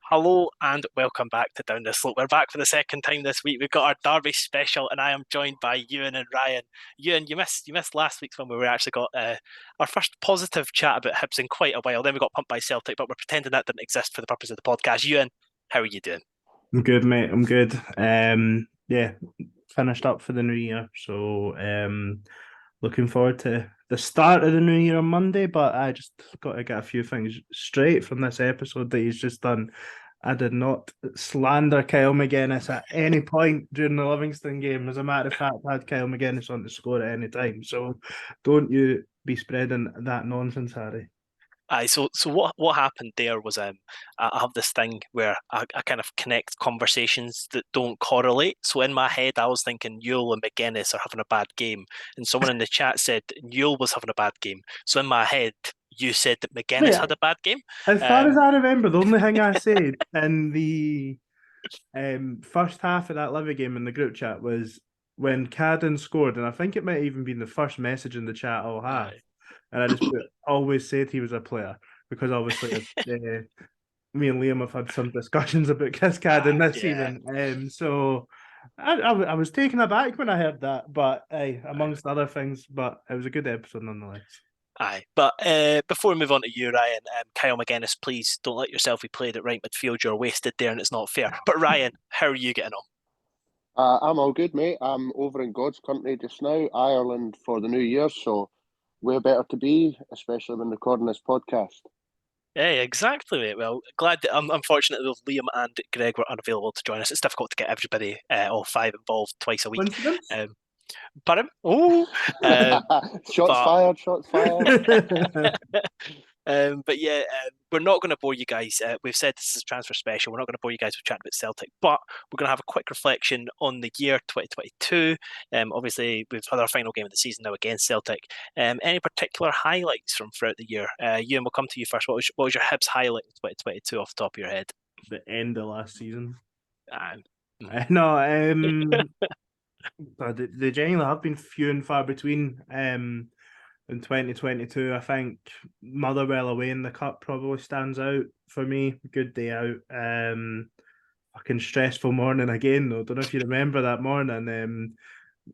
Hello and welcome back to Down the Slope. We're back for the second time this week. We've got our Derby special, and I am joined by Ewan and Ryan. Ewan, you missed last week's one where we actually got our first positive chat about Hibs in quite a while. Then we got pumped by Celtic, but we're pretending that didn't exist for the purpose of the podcast. Ewan, how are you doing? I'm good, mate. I'm good. Yeah, finished up for the new year, so looking forward to the start of the new year on Monday. But I just got to get a few things straight from this episode that he's just done. I did not slander Kyle McGuinness at any point during the Livingston game. As a matter of fact, I had Kyle McGuinness on to score at any time. So don't you be spreading that nonsense, Harry. Aye, so what happened there was I have this thing where I kind of connect conversations that don't correlate. So in my head, I was thinking Newell and McGuinness are having a bad game, and someone in the chat said Newell was having a bad game. So in my head, you said that McGuinness Yeah, had a bad game. as far as Um, I remember, the only thing I said in the first half of that Livy game in the group chat was when Cadden scored, and I think it might even been the first message in the chat all half. aye. And I just always said he was a player because obviously me and Liam have had some discussions about Kiss Cadden this Yeah. season. So I was taken aback when I heard that, but amongst other things, but it was a good episode nonetheless. Aye, but before we move on to you, Ryan, Kyle McGuinness, please don't let yourself be played at right midfield. You're wasted there, and it's not fair. But Ryan, how are you getting on? I'm all good, mate. I'm over in God's country just now, Ireland for the New Year, so where better to be, especially when recording this podcast. Yeah, exactly, mate. Well, glad that unfortunately Liam and Greg were unavailable to join us. It's difficult to get everybody, all five, involved twice a week. Coincidence? But um, Shots but fired, shots fired. But yeah, we're not going to bore you guys. We've said this is a transfer special. We're not going to bore you guys with chatting about Celtic, but we're going to have a quick reflection on the year 2022. Obviously, we've had our final game of the season now against Celtic. Any particular highlights from throughout the year? Ewan, we'll come to you first. What was your Hibs highlight in 2022 off the top of your head? The end of last season. Um, No, they genuinely have been few and far between. In 2022, I think Motherwell away in the cup probably stands out for me. Good day out. Fucking stressful morning again though. Don't know if you remember that morning.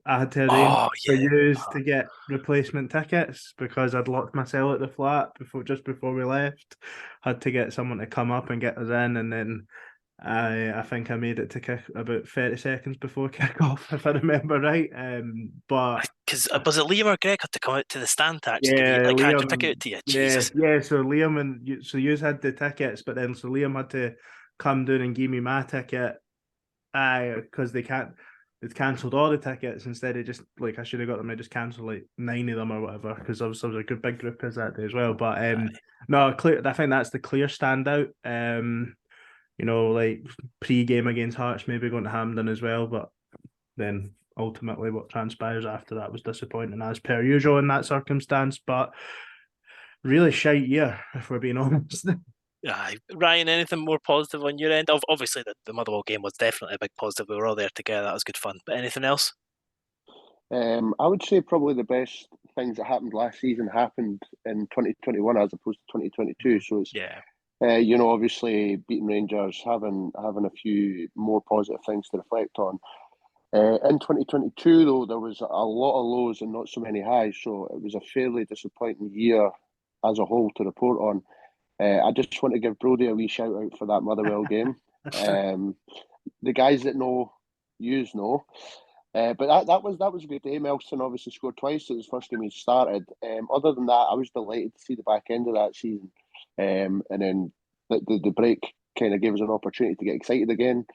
I had to arrange oh for yeah, use to get replacement tickets because I'd locked myself at the flat before we left. Had to get someone to come up and get us in, and then I think I made it to kick about 30 seconds before kick off, if I remember right. But because was it Liam or Greg had to come out to the stand to actually give you yeah, like hand your Liam. ticket out to you? Yeah, Jesus. yeah. So Liam and you had the tickets, but then so Liam had to come down and give me my ticket. Because they can't. It's cancelled all the tickets instead of just like I should have got them. I just cancelled like 9 of them or whatever because obviously there was a good big group as that day as well. But no, clear. I think that's the clear standout. Like pre-game against Hearts, maybe going to Hampden as well, but then ultimately what transpires after that was disappointing as per usual in that circumstance. But really shite year, if we're being honest. Ryan, anything more positive on your end? Obviously, the Motherwell game was definitely a big positive. We were all there together. That was good fun. But anything else? I would say probably the best things that happened last season happened in 2021 as opposed to 2022. So it's Yeah. obviously beating Rangers, having a few more positive things to reflect on. In 2022, though, there was a lot of lows and not so many highs, so it was a fairly disappointing year as a whole to report on. I just want to give Brody a wee shout out for that Motherwell game. The guys that know, yous know. But that was a good day. Melson obviously scored twice. It was the first game he started. Other than that, I was delighted to see the back end of that season. And then the break kind of gave us an opportunity to get excited again,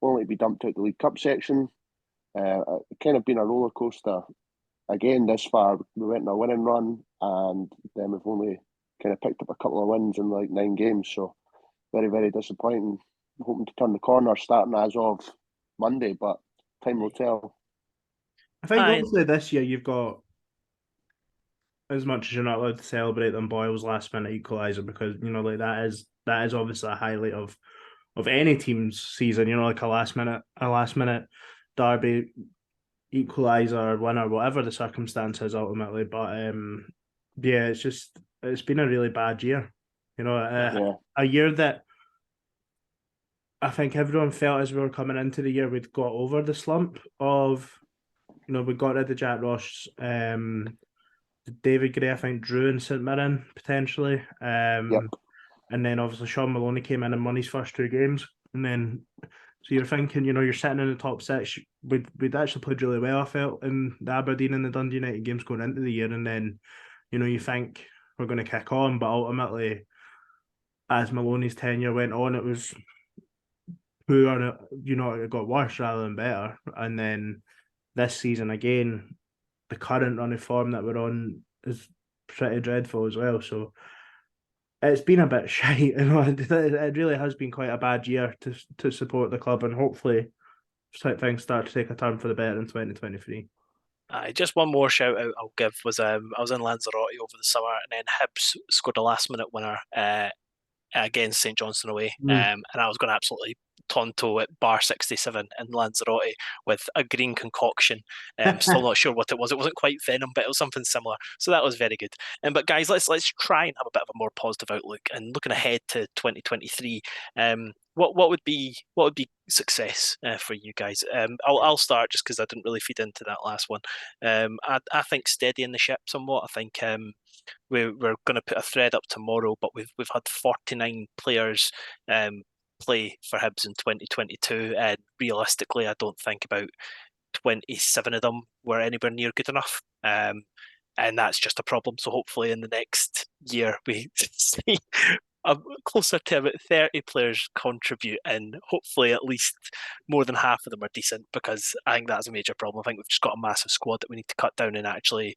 only to be dumped out the League Cup section. It kind of been a roller coaster again this far. We went on a winning run, and then we've only kind of picked up a couple of wins in like 9 games. So very, very disappointing. Hoping to turn the corner starting as of Monday, but time will tell. I think Aye. obviously this year you've got as much as you're not allowed to celebrate them Boyle's last minute equaliser because like that is obviously a highlight of any team's season. Like a last minute derby equaliser, winner, whatever the circumstances ultimately. But yeah, it's been a really bad year. Aye. Yeah, A year that I think everyone felt as we were coming into the year we'd got over the slump of, we got rid of Jack Ross, David Gray, I think Drew and St Mirren potentially. Yep. And then obviously Sean Maloney came in and won his first 2 games. And then, so you're thinking, you're sitting in the top 6. We'd actually played really well, I felt, in the Aberdeen and the Dundee United games going into the year. And then, you think we're going to kick on. But ultimately, as Maloney's tenure went on, it was poor, it got worse rather than better. And then this season, again, the current run of form that we're on is pretty dreadful as well. So it's been a bit shite. It really has been quite a bad year to support the club, and hopefully things start to take a turn for the better in 2023. Just one more shout out I'll give was I was in Lanzarote over the summer, and then Hibs scored a last minute winner against St Johnstone away, and I was going to absolutely tonto at bar 67 in Lanzarote with a green concoction. Still not sure what it was. It wasn't quite venom, but it was something similar. So that was very good. But guys, let's try and have a bit of a more positive outlook and looking ahead to 2023. What would be success for you guys? I'll start just because I didn't really feed into that last one. I think steadying the ship somewhat. I think we're going to put a thread up tomorrow, but we've had 49 players play for Hibs in 2022, and realistically, I don't think about 27 of them were anywhere near good enough. And that's just a problem. So hopefully in the next year we see closer to about 30 players contribute, and hopefully at least more than half of them are decent, because I think that's a major problem. I think we've just got a massive squad that we need to cut down, and actually,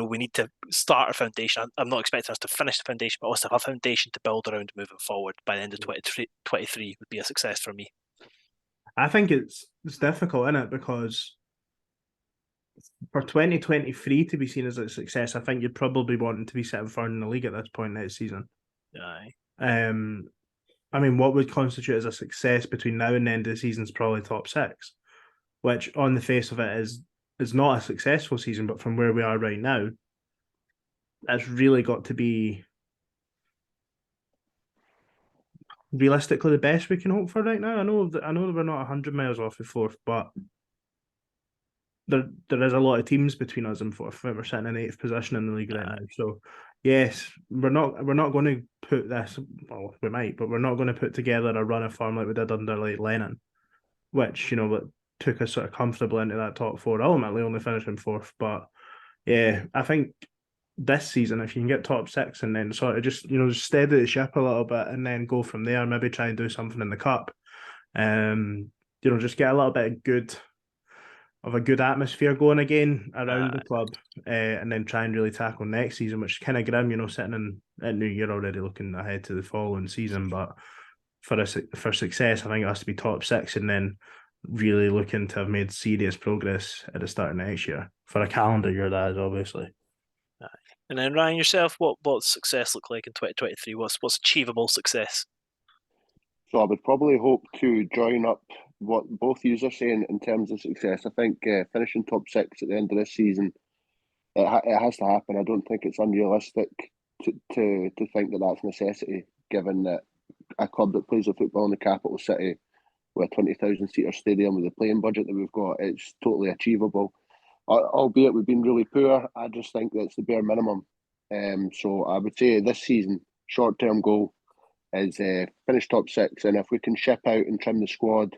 we need to start a foundation. I'm not expecting us to finish the foundation, but also have a foundation to build around moving forward. By the end of 2023 would be a success for me. I think it's difficult, isn't it? Because for 2023 to be seen as a success, I think you'd probably want to be sitting third in the league at this point next season. Aye. I mean, what would constitute as a success between now and the end of the season is probably top 6, which on the face of it is not a successful season, but from where we are right now, it's really got to be realistically the best we can hope for right now. I know that we're not 100 miles off of 4th, but there is a lot of teams between us and 4th. We're sitting in 8th position in the league right now. So yes, we're not going to put this. Well, we might, but we're not going to put together a run of form like we did under Lennon, which took us sort of comfortably into that top 4. Ultimately, only finishing 4th. But yeah, I think this season, if you can get top 6 and then sort of just steady the ship a little bit and then go from there, maybe try and do something in the cup, just get a little bit of a good atmosphere going again around the club, and then try and really tackle next season, which is kind of grim, sitting in at New Year already looking ahead to the following season. But for success, I think it has to be top 6 and then really looking to have made serious progress at the start of next year. For a calendar year, that is obviously. And then Ryan, yourself, what success look like in 2023? What's achievable success? So I would probably hope to join up what both of you are saying in terms of success. I think finishing top 6 at the end of this season, it has to happen. I don't think it's unrealistic to think that that's a necessity, given that a club that plays the football in the capital city with a 20,000 seater stadium with the playing budget that we've got, it's totally achievable. Albeit we've been really poor, I just think that's the bare minimum. So I would say this season, short-term goal is finish top 6, and if we can ship out and trim the squad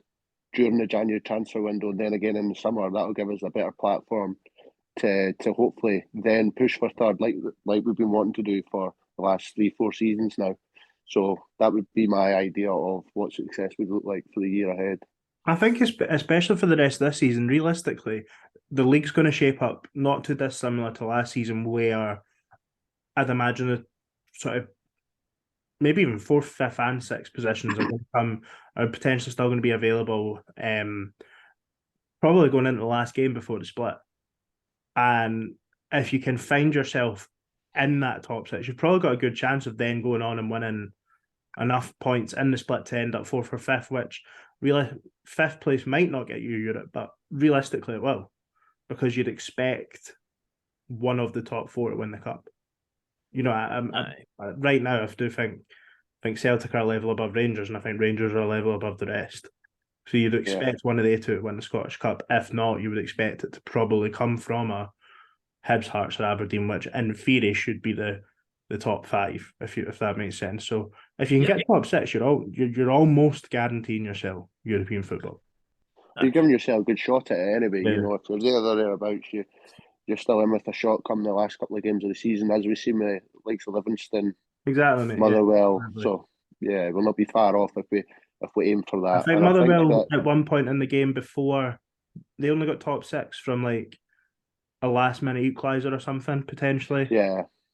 during the January transfer window, and then again in the summer, that'll give us a better platform to hopefully then push for third, like we've been wanting to do for the last 3-4 seasons now. So that would be my idea of what success would look like for the year ahead. I think especially for the rest of this season, realistically, the league's going to shape up not too dissimilar to last season, where I'd imagine the sort of maybe even 4th, 5th, and 6th positions are potentially still going to be available. Probably going into the last game before the split, and if you can find yourself in that top 6, you've probably got a good chance of then going on and winning enough points in the split to end up 4th or 5th, which really 5th place might not get you Europe, but realistically it will, because you'd expect one of the top 4 to win the cup. Right now I do think think Celtic are a level above Rangers, and I think Rangers are a level above the rest. So you'd expect one of the two to win the Scottish Cup. If not, you would expect it to probably come from a Hibs, Hearts, or Aberdeen, which in theory should be the top five, if that makes sense. So if you can get top six, you're almost guaranteeing yourself European football. You're giving yourself a good shot at it anyway. You know, if you're there or thereabouts, you're still in with a shot come the last couple of games of the season, as we've seen with likes of Livingston, exactly, Motherwell. Exactly. So we'll not be far off if we aim for that. I think Motherwell at one point in the game before they only got top six from like a last minute equaliser or something potentially.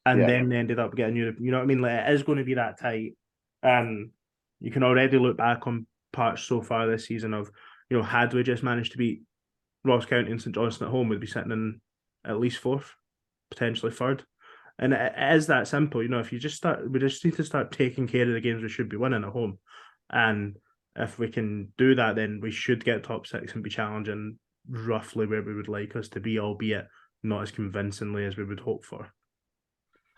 And then they ended up getting Europe. You know what I mean? Like it is going to be that tight. You can already look back on parts so far this season of, you know, had we just managed to beat Ross County and St Johnstone at home, we'd be sitting in at least fourth, potentially third. And it is that simple. You know, if you just we just need to start taking care of the games we should be winning at home. And if we can do that, then we should get top six and be challenging roughly where we would like us to be, albeit not as convincingly as we would hope for.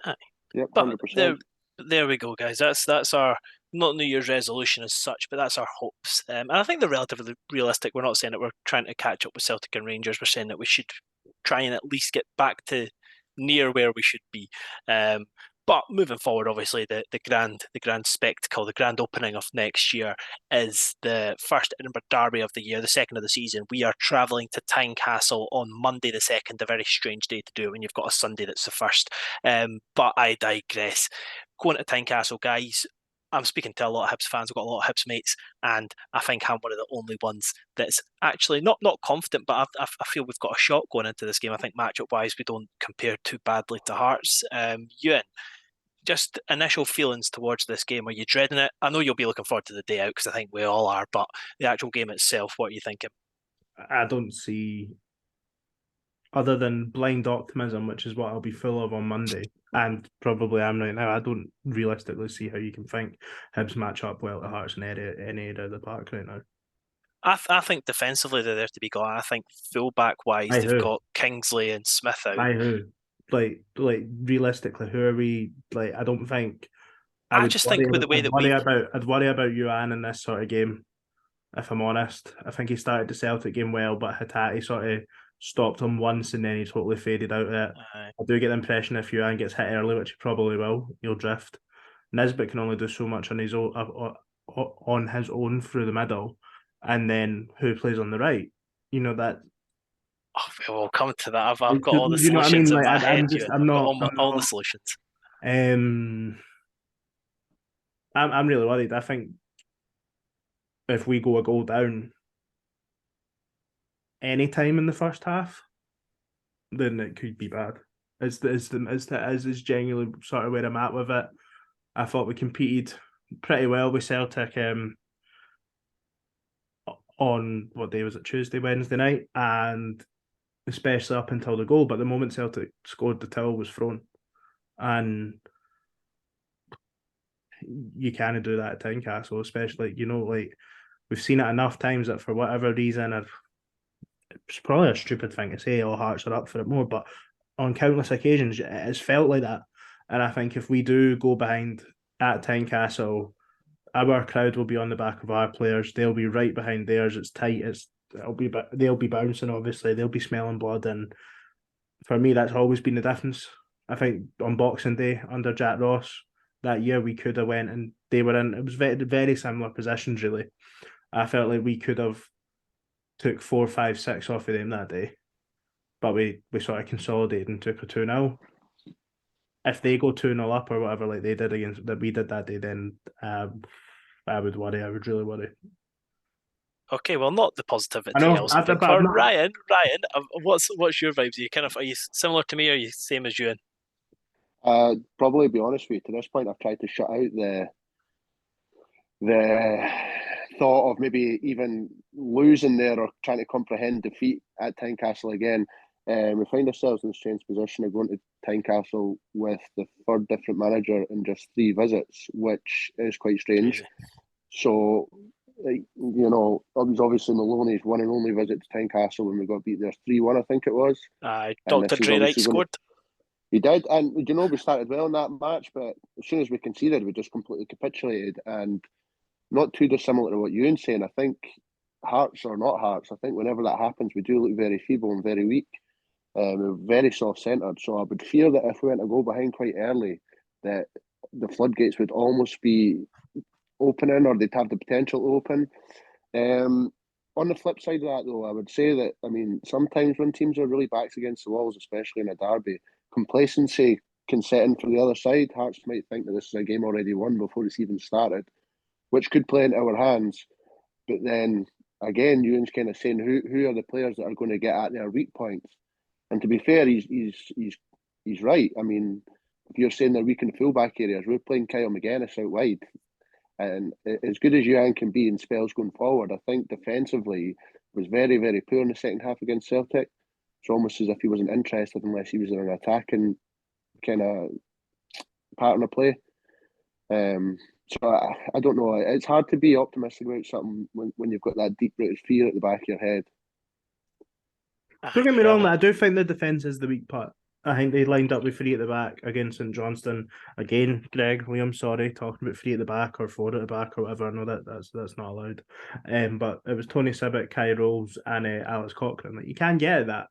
Aye. Yep, 100%. There we go, guys. That's our not New Year's resolution as such, but that's our hopes. And I think they're relatively realistic. We're not saying that we're trying to catch up with Celtic and Rangers. We're saying that we should try and at least get back to near where we should be. But moving forward, obviously, the grand spectacle, the grand opening of next year is the first Edinburgh derby of the year, the second of the season. We are travelling to Tynecastle on Monday the 2nd, a very strange day to do it when you've got a Sunday that's the first. But I digress. Going to Tynecastle, guys, I'm speaking to a lot of Hibs fans. I've got a lot of Hibs mates, and I think I'm one of the only ones that's actually not confident, but I feel we've got a shot going into this game. I think matchup-wise, we don't compare too badly to Hearts. Ewan, just initial feelings towards this game. Are you dreading it? I know you'll be looking forward to the day out because I think we all are, but the actual game itself, what are you thinking? I don't see, other than blind optimism, which is what I'll be full of on Monday, and probably am right now, I don't realistically see how you can think Hibs match up well to Hearts in any area of the park right now. I think defensively they're there to be got. I think fullback wise they've got Kingsley and Smith out. Like realistically, who are we? Like I don't think. I just think with the way that I'd worry about Yuan in this sort of game. If I'm honest, I think he started the Celtic game well, but Hatate sort of stopped him once and then he totally faded out of it. I do get the impression if Yuan gets hit early, which he probably will, he'll drift. Nisbet can only do so much on his own through the middle, and then who plays on the right? You know that. Oh, we'll come to that. I've got all the solutions in my head. I'm not all the solutions. I'm really worried. I think if we go a goal down any time in the first half, then it could be bad. Is genuinely sort of where I'm at with it. I thought we competed pretty well with Celtic on what day was it? Tuesday, Wednesday night, and especially up until the goal. But the moment Celtic scored, the towel was thrown, and you can't do that at Tynecastle, especially, you know, like we've seen it enough times that for whatever reason, it's probably a stupid thing to say, all Hearts are up for it more, but on countless occasions it has felt like that. And I think if we do go behind at Tynecastle, our crowd will be on the back of our players. They'll be right behind theirs. It's tight. They'll be bouncing, obviously. They'll be smelling blood. And for me, that's always been the difference. I think on Boxing Day under Jack Ross that year, we could have went and they were in. It was very, very similar positions, really. I felt like we could have took 4, 5, 6 off of them that day, but we sort of consolidated and took a 2-0. If they go 2-0 up or whatever, like they did that we did that day, then I would worry. I would really worry. Okay, well, not the positivity. Ryan, what's your vibes? Are you similar to me, or are you same as you? Probably be honest with you. To this point, I've tried to shut out the thought of maybe even losing there or trying to comprehend defeat at Tynecastle again. We find ourselves in a strange position of going to Tynecastle with the third different manager in just 3 visits, which is quite strange. So, you know, it was obviously Maloney's one and only visit to Tynecastle when we got beat there 3-1, I think it was. Dr. Dre Wright scored. He did, and we started well in that match, but as soon as we conceded, we just completely capitulated. And not too dissimilar to what Ewan's saying. I think Hearts or not Hearts, I think whenever that happens, we do look very feeble and very weak. We're very soft-centred, so I would fear that if we went a goal behind quite early, that the floodgates would almost be opening, or they'd have the potential to open. On the flip side of that, though, I would say that, sometimes when teams are really backs against the walls, especially in a derby, complacency can set in for the other side. Hearts might think that this is a game already won before it's even started, which could play into our hands. But then, again, Ewan's kind of saying who are the players that are going to get at their weak points? And to be fair, he's right. If you're saying they're weak in the fullback areas, we're playing Kyle McGuinness out wide. And as good as Ewan can be in spells going forward, I think defensively was very, very poor in the second half against Celtic. It's almost as if he wasn't interested unless he was in an attacking kind of pattern of play. So I don't know. It's hard to be optimistic about something when you've got that deep-rooted fear at the back of your head. Don't get me wrong, I do think the defence is the weak part. I think they lined up with 3 at the back against St Johnstone. Again, Greg, Liam, sorry, talking about 3 at the back or 4 at the back or whatever. I know that's not allowed. But it was Tony Sibbett, Kai Rolls and Alex Cochrane. Like, you can get that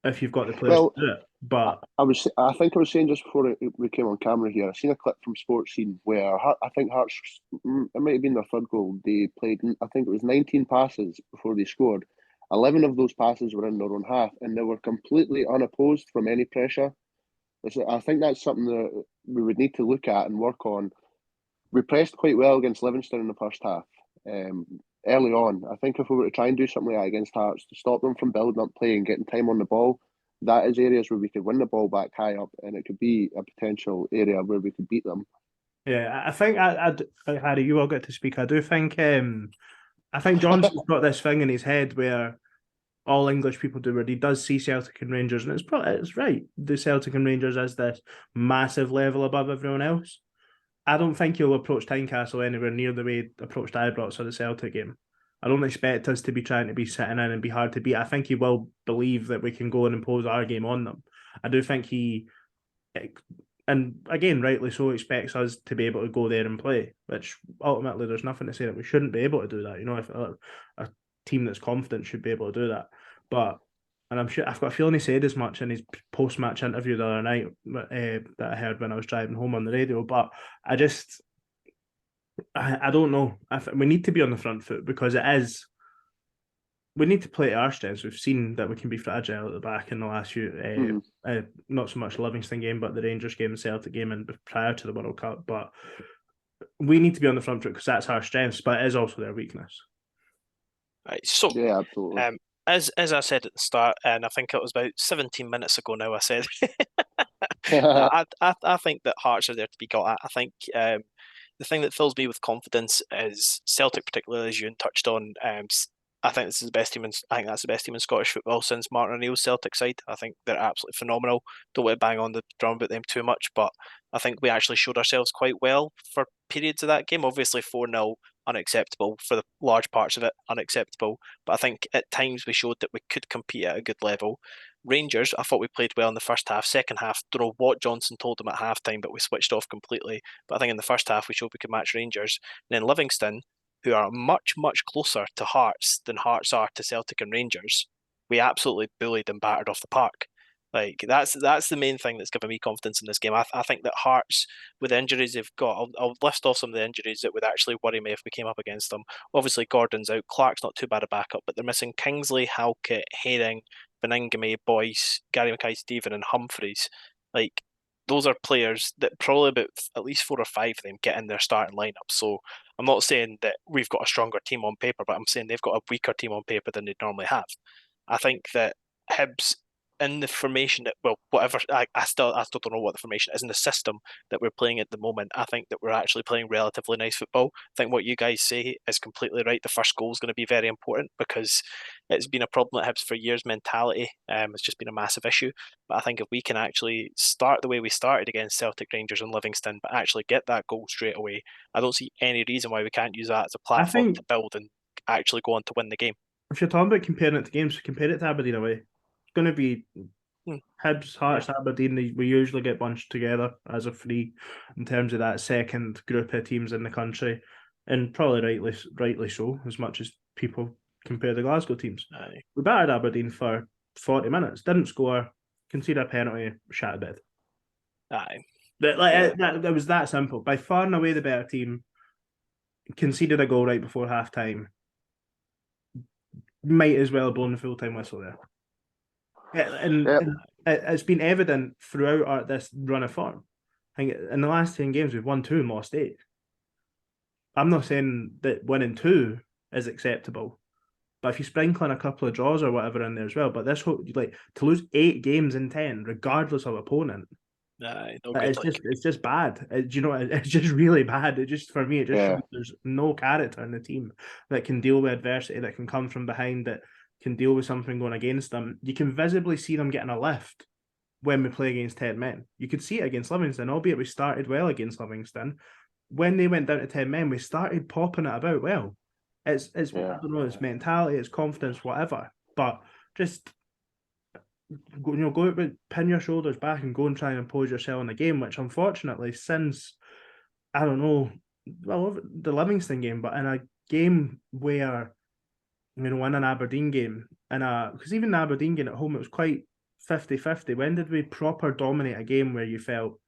if you've got the players to do it. But I think I was saying just before we came on camera here, I seen a clip from Sports Scene where I think Hearts, it might have been their third goal. They played, I think it was 19 passes before they scored. 11 of those passes were in their own half, and they were completely unopposed from any pressure. I think that's something that we would need to look at and work on. We pressed quite well against Livingston in the first half. Early on, I think if we were to try and do something like that against Hearts to stop them from building up play and getting time on the ball, that is areas where we could win the ball back high up, and it could be a potential area where we could beat them. Yeah, I think Harry, you all get to speak. I do think I think Johnson's got this thing in his head where all English people do, where he does see Celtic and Rangers, and it's right. The Celtic and Rangers is this massive level above everyone else. I don't think he'll approach Tynecastle anywhere near the way he approached Ibrox or the Celtic game. I don't expect us to be trying to be sitting in and be hard to beat. I think he will believe that we can go and impose our game on them. I do think he, and again, rightly so, expects us to be able to go there and play, which ultimately there's nothing to say that we shouldn't be able to do that. If a team that's confident should be able to do that. But, and I'm sure, I've got a feeling he said as much in his post-match interview the other night that I heard when I was driving home on the radio, but I don't know. We need to be on the front foot because we need to play to our strengths. We've seen that we can be fragile at the back in the last few, not so much the Livingston game, but the Rangers game, the Celtic game, and prior to the World Cup. But we need to be on the front foot because that's our strengths, but it is also their weakness. Right, so yeah, absolutely. As I said at the start, and I think it was about 17 minutes ago now, I said, I think that Hearts are there to be got at. I think the thing that fills me with confidence is Celtic, particularly as you touched on. I think this is the best team. I think that's the best team in Scottish football since Martin O'Neill's Celtic side. I think they're absolutely phenomenal. Don't want to bang on the drum about them too much, but I think we actually showed ourselves quite well for periods of that game. Obviously, 4-0, unacceptable for the large parts of it, unacceptable. But I think at times we showed that we could compete at a good level. Rangers, I thought we played well in the first half. Second half, don't know what Johnson told them at halftime, but we switched off completely. But I think in the first half we showed we could match Rangers. And then Livingston, who are much, much closer to Hearts than Hearts are to Celtic and Rangers, we absolutely bullied and battered off the park. Like that's the main thing that's given me confidence in this game. I think that Hearts, with the injuries they've got, I'll list off some of the injuries that would actually worry me if we came up against them. Obviously, Gordon's out. Clark's not too bad a backup, but they're missing Kingsley, Halkett, Herring, Beningame, Boyce, Gary Mackay-Steven, and Humphreys. Like those are players that probably about at least 4 or 5 of them get in their starting lineup. So I'm not saying that we've got a stronger team on paper, but I'm saying they've got a weaker team on paper than they'd normally have. I think that Hibs in the formation that, well, whatever, I still don't know what the formation is in the system that we're playing at the moment. I think that we're actually playing relatively nice football. I think what you guys say is completely right. The first goal is going to be very important because it's been a problem at Hibs for years. Mentality, it's just been a massive issue. But I think if we can actually start the way we started against Celtic, Rangers, and Livingston, but actually get that goal straight away, I don't see any reason why we can't use that as a platform to build and actually go on to win the game. If you're talking about comparing it to games, compare it to Aberdeen away. It's going to be Hibs, Hearts, Aberdeen, we usually get bunched together as a three in terms of that second group of teams in the country, and probably rightly so, as much as people compare the Glasgow teams. Aye. We battered Aberdeen for 40 minutes, didn't score, conceded a penalty, shat a bed. Aye. That was that simple. By far and away the better team, conceded a goal right before half time. Might as well have blown the full-time whistle there. And it's been evident throughout this run of form. I think in the last 10 games, we've won 2 and lost 8. I'm not saying that winning 2 is acceptable, but if you sprinkle in a couple of draws or whatever in there as well, but this whole, like, to lose 8 games in 10, regardless of opponent, it's just bad. It's just really bad. It just, for me, it just shows there's no character in the team that can deal with adversity, that can come from behind, that can deal with something going against them. You can visibly see them getting a lift when we play against 10 men. You could see it against Livingston, albeit we started well against Livingston. When they went down to 10 men, we started popping it about well. It's I don't know, it's mentality, it's confidence, whatever. But just go out with, pin your shoulders back and go and try and impose yourself in the game, which unfortunately since, I don't know, well, the Livingston game, but in a game where, in an Aberdeen game, because even the Aberdeen game at home, it was quite 50-50. When did we proper dominate a game where you felt,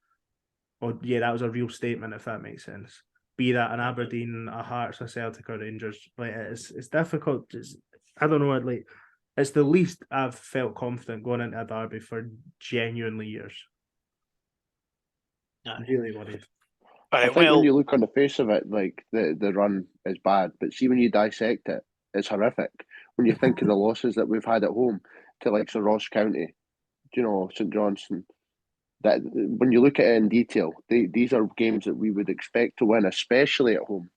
oh yeah, that was a real statement, if that makes sense? Be that an Aberdeen, a Hearts, a Celtic, or Rangers. Like, it's difficult. I don't know, like, it's the least I've felt confident going into a derby for genuinely years. I'm really worried. I think when you look on the face of it, like, the run is bad, but see, when you dissect it, it's horrific. When you think of the losses that we've had at home to, like, Ross County, St Johnstone, that when you look at it in detail, these are games that we would expect to win, especially at home.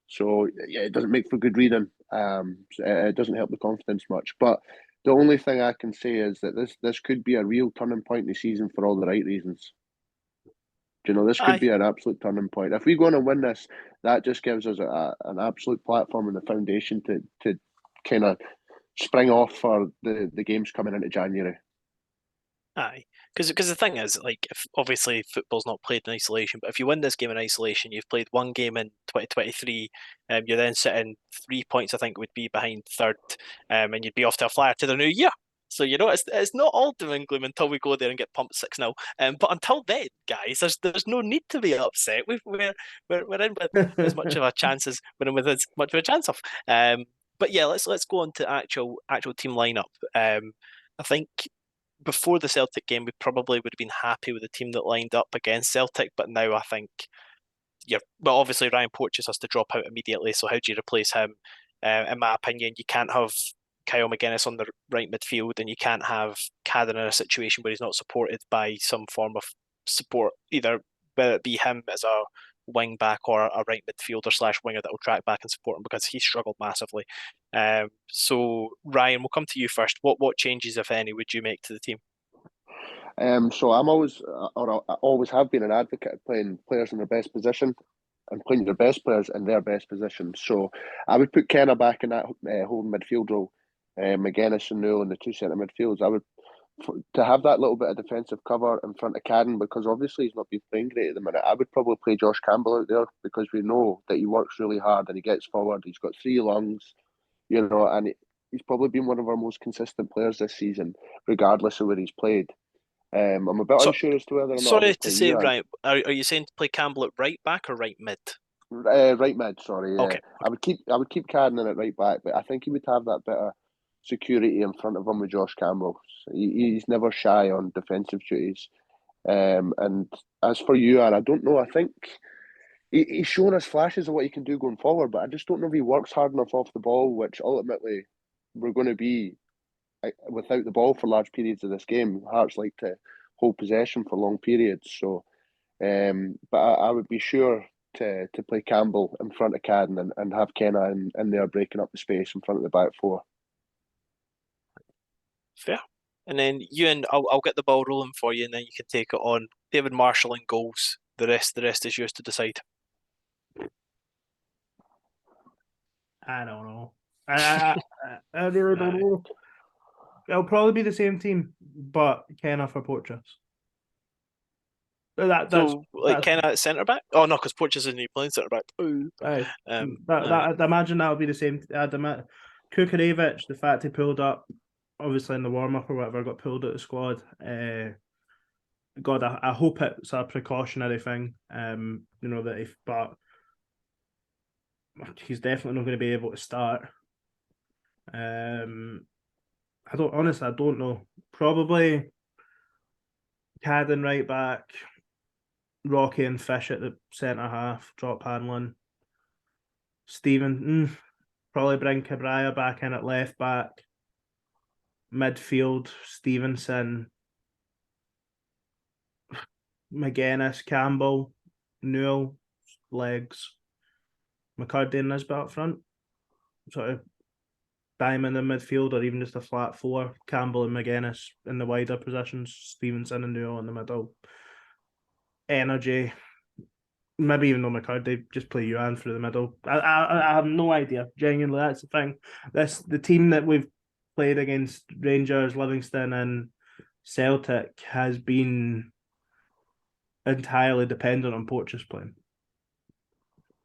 So yeah, it doesn't make for good reading. It doesn't help the confidence much. But the only thing I can say is that this could be a real turning point in the season for all the right reasons. This could be an absolute turning point. If we go on and win this, that just gives us an absolute platform and a foundation to kind of spring off for the games coming into January. Aye, because the thing is, like, if obviously football's not played in isolation, but if you win this game in isolation, you've played one game in 2023, you're then sitting 3 points, I think, would be behind third, and you'd be off to a flyer to the new year. So it's not all doom and gloom until we go there and get pumped 6-0. But until then, guys, there's no need to be upset. We're in with as much of a chance as we're in with as much of a chance of. But yeah, let's go on to actual team lineup. I think before the Celtic game, we probably would have been happy with the team that lined up against Celtic, but now I think, obviously Ryan Porteous has to drop out immediately, so how do you replace him? In my opinion, you can't have Kyle McGuinness on the right midfield, and you can't have Cadden in a situation where he's not supported by some form of support, either whether it be him as a wing back or a right midfielder / winger that will track back and support him, because he struggled massively. So Ryan, we'll come to you first. What changes, if any, would you make to the team? So I'm always, or I always have been, an advocate of playing players in their best position and playing their best players in their best position. So I would put Kenna back in that holding midfield role, McGuinness and Newell in the 2 centre midfields. I would, to have that little bit of defensive cover in front of Cadden, because obviously he's not been playing great at the minute. I would probably play Josh Campbell out there, because we know that he works really hard and he gets forward. He's got 3 lungs, and he's probably been one of our most consistent players this season, regardless of where he's played. I'm a bit unsure as to whether or not. Sorry to say, Ryan, are you saying to play Campbell at right back or right mid? Right mid, sorry. Okay. I would keep Cadden in at right back, but I think he would have that bit of security in front of him with Josh Campbell. So he's never shy on defensive duties. And as for Ewan, I don't know. I think he's shown us flashes of what he can do going forward, but I just don't know if he works hard enough off the ball, which ultimately we're going to be without the ball for large periods of this game. Hearts like to hold possession for long periods. So, but I would be sure to play Campbell in front of Cadden and have Kenna in there breaking up the space in front of the back 4. Fair. And then Ewan, I'll get the ball rolling for you, and then you can take it on. David Marshall in goals. The rest is yours to decide. I don't know. I really don't know. It'll probably be the same team. but Kenna for Porteous. Like Kenna at centre back? Oh no, because Porteous isn't playing centre back. Aye. I'd imagine that would be the same. Kukarevic, the fact he pulled up, obviously in the warm up or whatever, got pulled out of the squad. God, I hope it's a precautionary thing. But he's definitely not going to be able to start. I don't know. Probably Cadden right back, Rocky and Fish at the centre half, drop handling. Stephen, probably bring Cabrera back in at left back. Midfield, Stevenson, McGuinness, Campbell, Newell, legs, McCurdy and Nisbet up front. Sort of diamond in midfield, or even just a flat four. Campbell and McGuinness in the wider positions, Stevenson and Newell in the middle. Energy. Maybe even though McCurdy, just play Yuan through the middle. I have no idea. Genuinely, that's the thing. The team that we've played against, Rangers, Livingston, and Celtic, has been entirely dependent on Porteous playing.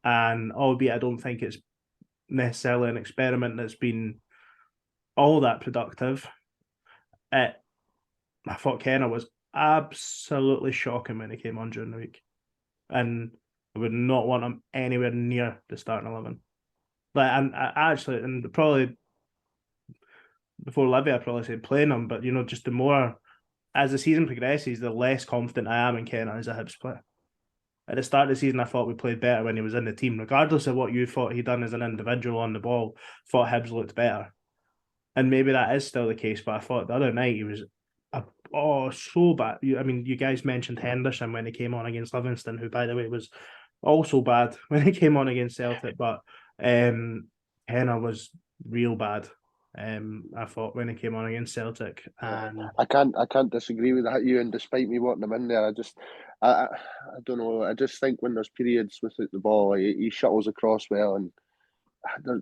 And albeit I don't think it's necessarily an experiment that's been all that productive, I thought Kenna was absolutely shocking when he came on during the week. And I would not want him anywhere near the starting 11. And probably before Livy, I'd probably say playing him, but just the more as the season progresses, the less confident I am in Kenna as a Hibs player. At the start of the season, I thought we played better when he was in the team, regardless of what you thought he'd done as an individual on the ball. Thought Hibs looked better, and maybe that is still the case. But I thought the other night he was so bad. You guys mentioned Henderson when he came on against Livingston, who, by the way, was also bad when he came on against Celtic. But Henna was real bad. I thought when he came on against Celtic, and I can't disagree with that, Ewan. Despite me wanting him in there, I don't know. I just think when there's periods without the ball, he shuttles across well, and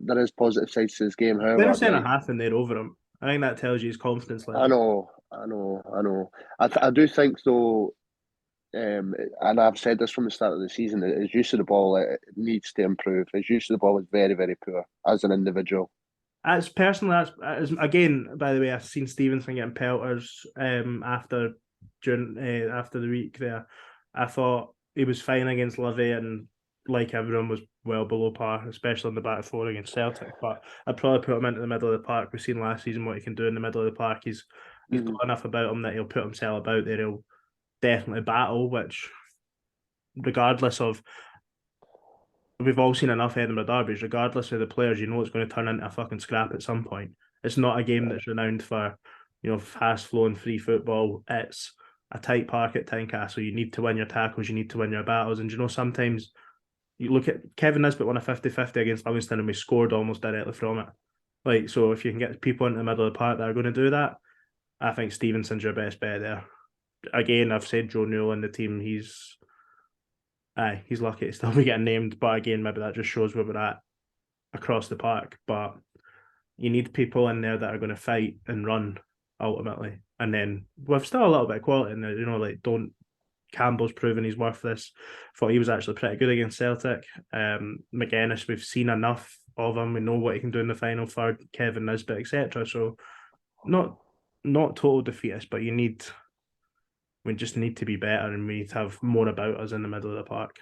there is positive sides to his game. However, they're saying a half in there over him. I think that tells you his confidence I level. know. I do think though, and I've said this from the start of the season, his use of the ball, it needs to improve. His use of the ball is very, very poor as an individual. As again, by the way, I've seen Stevenson getting pelters after the week there. I thought he was fine against Livy, and like everyone was well below par, especially on the back four against Celtic. But I'd probably put him into the middle of the park. We've seen last season what he can do in the middle of the park. He's got enough about him that he'll put himself about there. He'll definitely battle, which regardless of, we've all seen enough Edinburgh derbies, regardless of the players, it's going to turn into a fucking scrap at some point. It's not a game that's renowned for, fast flowing free football. It's a tight park at Tynecastle. You need to win your tackles, you need to win your battles. And sometimes you look at Kevin Nisbet won a 50-50 against Livingston and we scored almost directly from it. So if you can get people into the middle of the park that are going to do that, I think Stevenson's your best bet there. Again, I've said Joe Newell in the team, he's lucky to still be getting named, but again, maybe that just shows where we're at across the park. But you need people in there that are going to fight and run ultimately. And then we've still a little bit of quality in there, Campbell's proven he's worth this. Thought he was actually pretty good against Celtic. McGuinness, we've seen enough of him. We know what he can do in the final third, Kevin Nisbet, etc. So not total defeatist, but we just need to be better, and we need to have more about us in the middle of the park.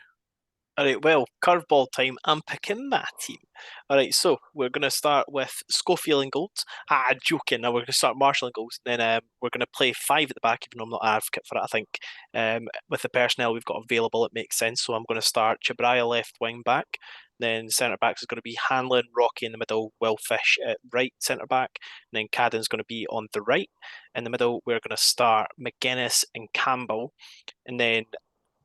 All right, well, curveball time. I'm picking my team. All right, so we're going to start with Schofield in goals. Joking. Now we're going to start Marshall in goals. Then we're going to play 5 at the back, even though I'm not an advocate for it, I think. With the personnel we've got available, it makes sense. So I'm going to start Chabraya left wing back. Then centre backs is going to be Hanlon, Rocky in the middle, Will Fish at right centre back. And then Cadden's going to be on the right. In the middle, we're going to start McGuinness and Campbell. And then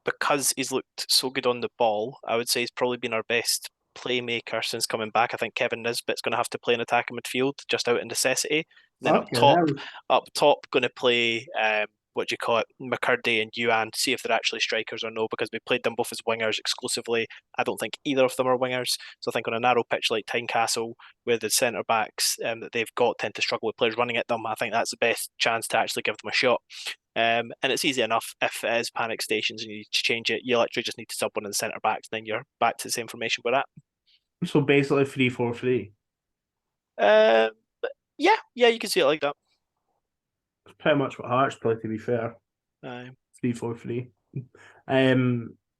because he's looked so good on the ball, I would say he's probably been our best playmaker since coming back. I think Kevin Nisbet's going to have to play in attacking midfield just out of necessity. And then up top, going to play McCurdy and Yuan, see if they're actually strikers or no, because we played them both as wingers exclusively. I don't think either of them are wingers. So I think on a narrow pitch like Tynecastle, where the centre backs that they've got tend to struggle with players running at them, I think that's the best chance to actually give them a shot. And it's easy enough if it is panic stations and you need to change it. You literally just need to sub one of the centre backs, then you're back to the same formation we're at. So basically 3-4-3. Yeah, you can see it like that. It's pretty much what Hearts play, to be fair. 3-4-3.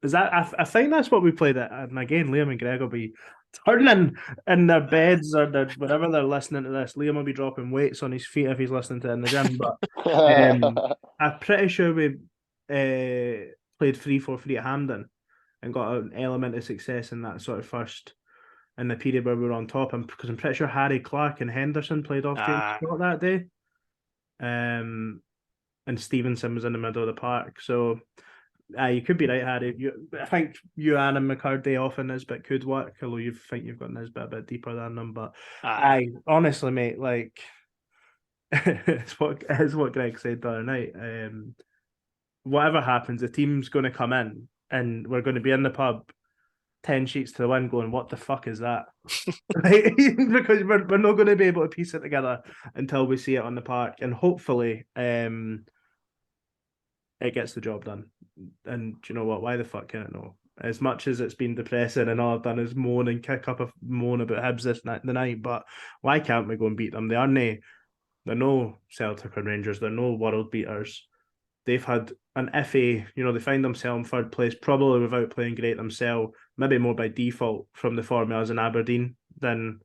Is that? I think that's what we played at. And again, Liam and Greg will be turning in their beds or whenever they're listening to this. Liam will be dropping weights on his feet if he's listening to it in the gym. But I'm pretty sure we played 3-4-3 at Hampden and got an element of success in that sort of first in the period where we were on top. Because I'm pretty sure Harry Clark and Henderson played off James Scott that day. And Stevenson was in the middle of the park. So you could be right, Harry. I think Yuan and McCurdy often Nisbet could work, although you think you've got Nisbet a bit deeper than them. But honestly, mate, like it's what Greg said the other night. Whatever happens, the team's going to come in and we're going to be in the pub 10 sheets to the wind going, what the fuck is that? Because we're not going to be able to piece it together until we see it on the park. And hopefully it gets the job done. And do you know what? Why the fuck can't it know? As much as it's been depressing and all I've done is moan and kick up a moan about Hibs the night, but why can't we go and beat them? They're no Celtic or Rangers. They're no world beaters. They've had an iffy, they find themselves in third place, probably without playing great themselves, maybe more by default from the formulas in Aberdeen than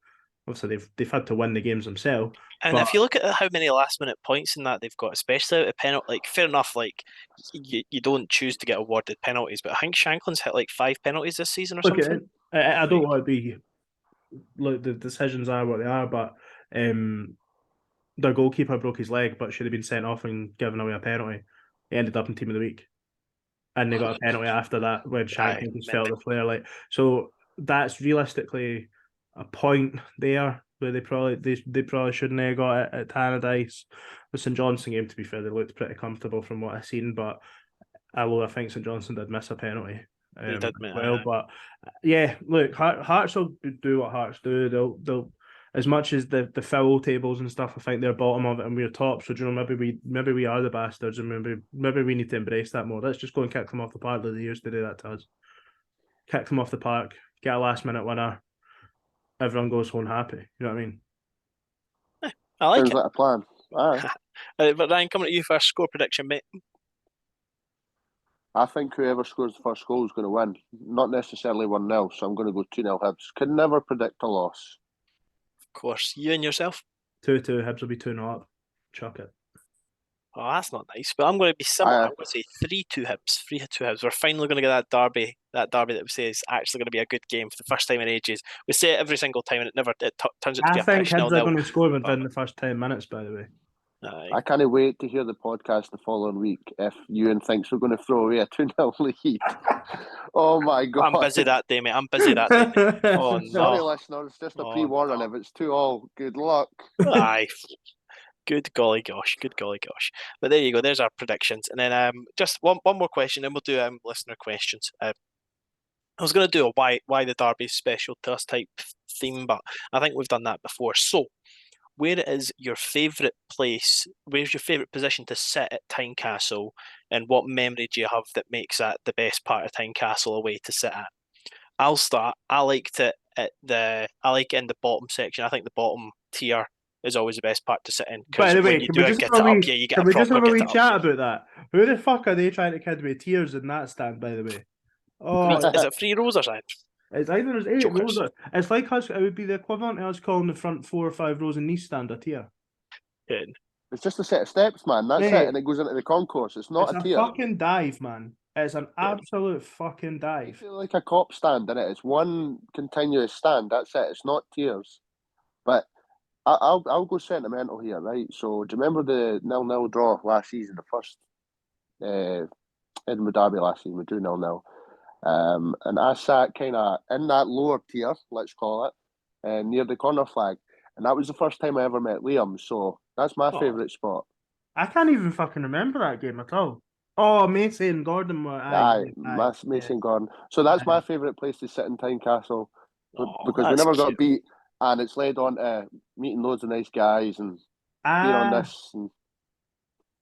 obviously they've had to win the games themselves. And if you look at how many last minute points in that they've got, especially out of penalty, like fair enough, like you don't choose to get awarded penalties, but I think Shanklin's hit like 5 penalties this season or something. I don't want to be like the decisions are what they are, but their goalkeeper broke his leg, but should have been sent off and given away a penalty. He ended up in Team of the Week, and they got a penalty after that when Shanklin just felt the flare. So that's realistically a point there where they probably shouldn't have got it at Tannadice. The St Johnstone game, to be fair, they looked pretty comfortable from what I've seen, but although I think St Johnstone did miss a penalty. But yeah, look, Hearts will do what Hearts do. They'll as much as the foul tables and stuff, I think they're bottom of it and we're top. So maybe we are the bastards, and maybe we need to embrace that more. Let's just go and kick them off the park. They used to do that to us. Kick them off the park, get a last minute winner. Everyone goes home happy. You know what I mean? I like Sounds it. like a plan. All right. But Ryan, coming at you for a score prediction, mate. I think whoever scores the first goal is going to win. Not necessarily 1-0, so I'm going to go 2-0 Hibs. Could never predict a loss. Of course. You and yourself? 2-2. Hibs will be 2-0 up. Chuck it. Oh, that's not nice. But I'm going to be similar. I'm going to say 3-2 Hibs. 3-2 Hibs. We're finally going to get that derby that we say is actually going to be a good game for the first time in ages. We say it every single time and it turns out to be a I think Hibs are going to score within the first 10 minutes, by the way. I can't wait to hear the podcast the following week if Ewan thinks we're going to throw away a 2-0 lead. Oh my God. I'm busy that day, mate. Oh, no. Sorry, listeners. Just a pre-warning. If it's 2-2, good luck. Aye. Good golly gosh. But there you go. There's our predictions. And then just one more question, and we'll do listener questions. I was going to do a why the derby is special to us type theme, but I think we've done that before. So, where is your favourite place? Where's your favourite position to sit at Tynecastle, and what memory do you have that makes that the best part of Tynecastle away to sit at? I'll start. I like in the bottom section. I think the bottom tier is always the best part to sit in. By the way, you just have a wee chat about that? Who the fuck are they trying to kid me tiers in that stand? By the way, is it 3 rows or something? It's either there's 8 rows. It's like us. It would be the equivalent of us calling the front 4 or 5 rows in Nice stand a tier. Good. It's just a set of steps, man. That's it, and it goes into the concourse. It's not a tier. It's a fucking dive, man. It's an absolute fucking dive. I feel like a cop stand, innit? It's one continuous stand. That's it. It's not tiers. But I'll go sentimental here, right? So do you remember the 0-0 draw last season, the first Edinburgh derby last season? We drew 0-0. And I sat kind of in that lower tier, let's call it, near the corner flag. And that was the first time I ever met Liam. So that's my favourite spot. I can't even fucking remember that game at all. Oh, Macy and Gordon were Mason Gordon. So that's aye. my favourite place to sit in Tynecastle Oh, because we that's never got cute. beat, and it's led on to meeting loads of nice guys and being on Ah, this. And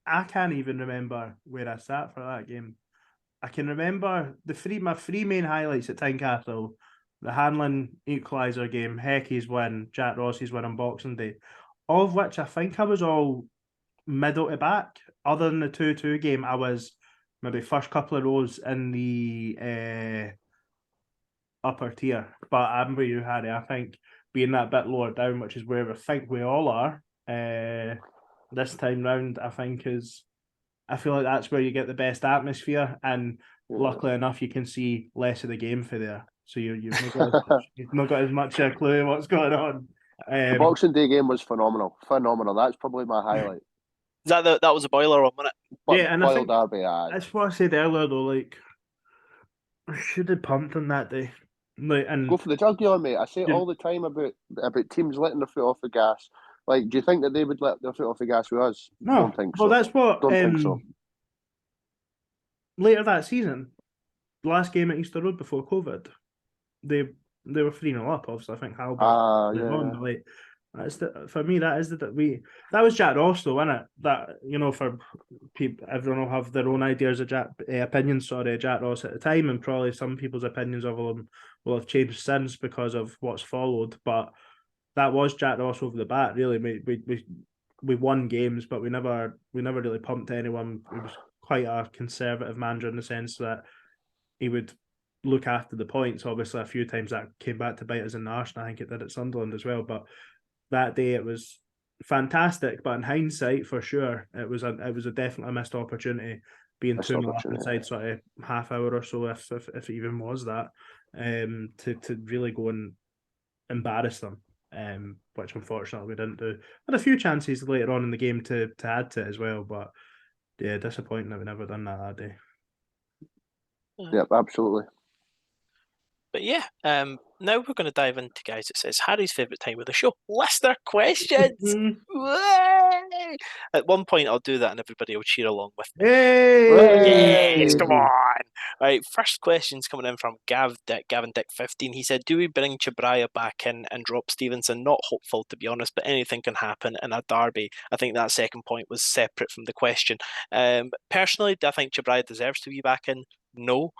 I can't even remember where I sat for that game. I can remember my three main highlights at Tynecastle: the Hanlon equaliser game, Heckey's win, Jack Ross's win on Boxing Day, all of which I think I was all middle to back. Other than the 2-2 game, I was maybe first couple of rows in the upper tier. But I'm with you, Harry. I think being that bit lower down, which is where I think we all are, this time round, I feel like that's where you get the best atmosphere, and luckily enough, you can see less of the game for there. So you've not got as much a clue what's going on. the Boxing Day game was phenomenal. Phenomenal. That's probably my highlight. Is that was a boiler one, wasn't it? But yeah, and I Boyle think Derby, aye. that's what I said earlier though. Like, I should have pumped on that day. Like, and Go for the jugular, mate. I say it you all the time about teams letting their foot off the gas. Like, do you think that they would let their foot off the gas with us? no, Don't think well, so. that's what Don't think so. later that season, the last game at Easter Road before COVID, they were 3-0 up. Obviously, I think Halbert on, but like for me that was Jack Ross though, wasn't it? That, you know, for people, everyone will have their own ideas of opinions. Sorry, Jack Ross at the time, and probably some people's opinions of him will have changed since because of what's followed. But that was Jack Ross over the bat. Really, we won games, but we never really pumped anyone. He was quite a conservative manager in the sense that he would look after the points. Obviously, a few times that came back to bite us in the arse, and I think it did at Sunderland as well. But that day it was fantastic. But in hindsight, for sure, it was a definitely missed opportunity, being 2-0 up inside sort of half hour or so, if it even was that, to really go and embarrass them. Which unfortunately we didn't do. Had a few chances later on in the game to add to it as well, but yeah, disappointing that we never done that day. Yep, absolutely. But yeah, now we're going to dive into, guys. It says Harry's favourite time of the show. Listener questions. At one point, I'll do that, and everybody will cheer along with me. Hey! Yes, come on! All right, first question's coming in from Gavin Dick 15. He said, "Do we bring Chabraya back in and drop Stevenson?" Not hopeful, to be honest, but anything can happen in a derby. I think that second point was separate from the question. Personally, do I think Chabraya deserves to be back in? No.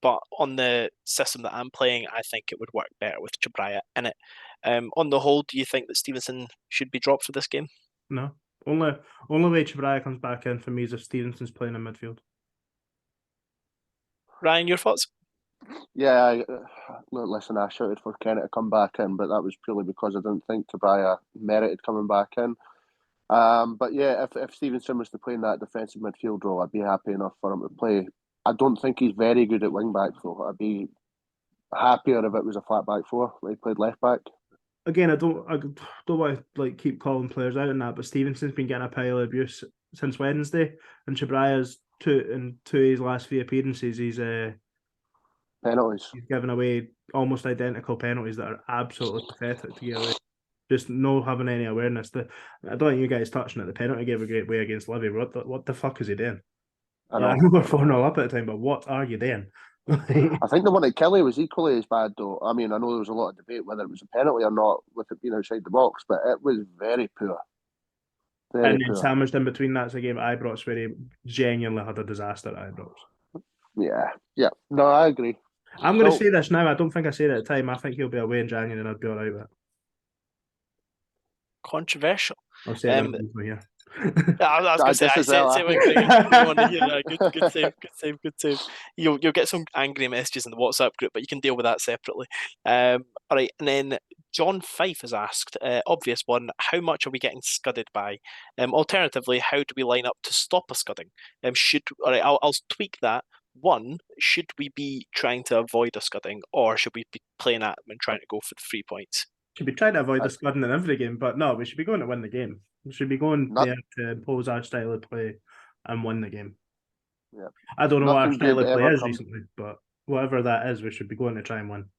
But on the system that I'm playing, I think it would work better with Chabraya in it. On the whole, do you think that Stevenson should be dropped for this game? No. Only way Chabraya comes back in for me is if Stevenson's playing in midfield. Ryan, your thoughts? Yeah, listen, I shouted for Kenny to come back in, but that was purely because I didn't think Tobias merited coming back in. But yeah, if Stevenson was to play in that defensive midfield role, I'd be happy enough for him to play. I don't think he's very good at wing back, though. I'd be happier if it was a flat back four, when he played left back. Again, I don't want to like keep calling players out on that, but Stevenson's been getting a pile of abuse since Wednesday, and Chabraya's two of his last three appearances, he's penalties. He's given away almost identical penalties that are absolutely pathetic to get away. Just no having any awareness. I don't think you guys touching it. The penalty gave a great way against Livy. What the fuck is he doing? I know we're 4-0 up at the time, but what are you doing? I think the one at Kelly was equally as bad, though. I mean, I know there was a lot of debate whether it was a penalty or not with it being outside the box, but it was very poor. Very and then poor. Sandwiched in between that's a game at Ibrox where he genuinely had a disaster at Ibrox. Yeah. No, I agree. I'm going to say this now. I don't think I said it at the time. I think he'll be away in January and I'd be all right with it. Controversial. I'll say it here. I was going to say, you want to hear that. Good save. You'll get some angry messages in the WhatsApp group, but you can deal with that separately. All right, and then John Fife has asked, obvious one, how much are we getting scudded by? Alternatively, how do we line up to stop a scudding? I'll tweak that. One, should we be trying to avoid a scudding, or should we be playing at them and trying to go for the 3 points? Should be trying to avoid the scudding in every game, but no, we should be going to win the game. We should be going there to impose our style of play and win the game. Yeah. I don't know what our style of play is recently, but whatever that is, we should be going to try and win.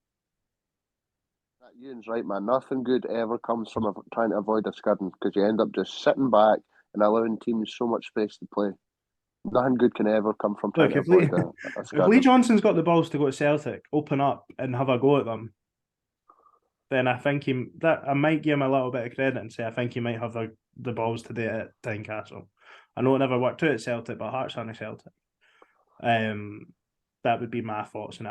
Ian's right, man. Nothing good ever comes from trying to avoid a scudding because you end up just sitting back and allowing teams so much space to play. Nothing good can ever come from trying Look, to avoid a if Lee scandal. Johnson's got the balls to go to Celtic, open up and have a go at them, then I think I might give him a little bit of credit and say I think he might have the balls to do it at Tynecastle. I know it never worked out at Celtic, but Hearts aren't Celtic. That would be my thoughts, and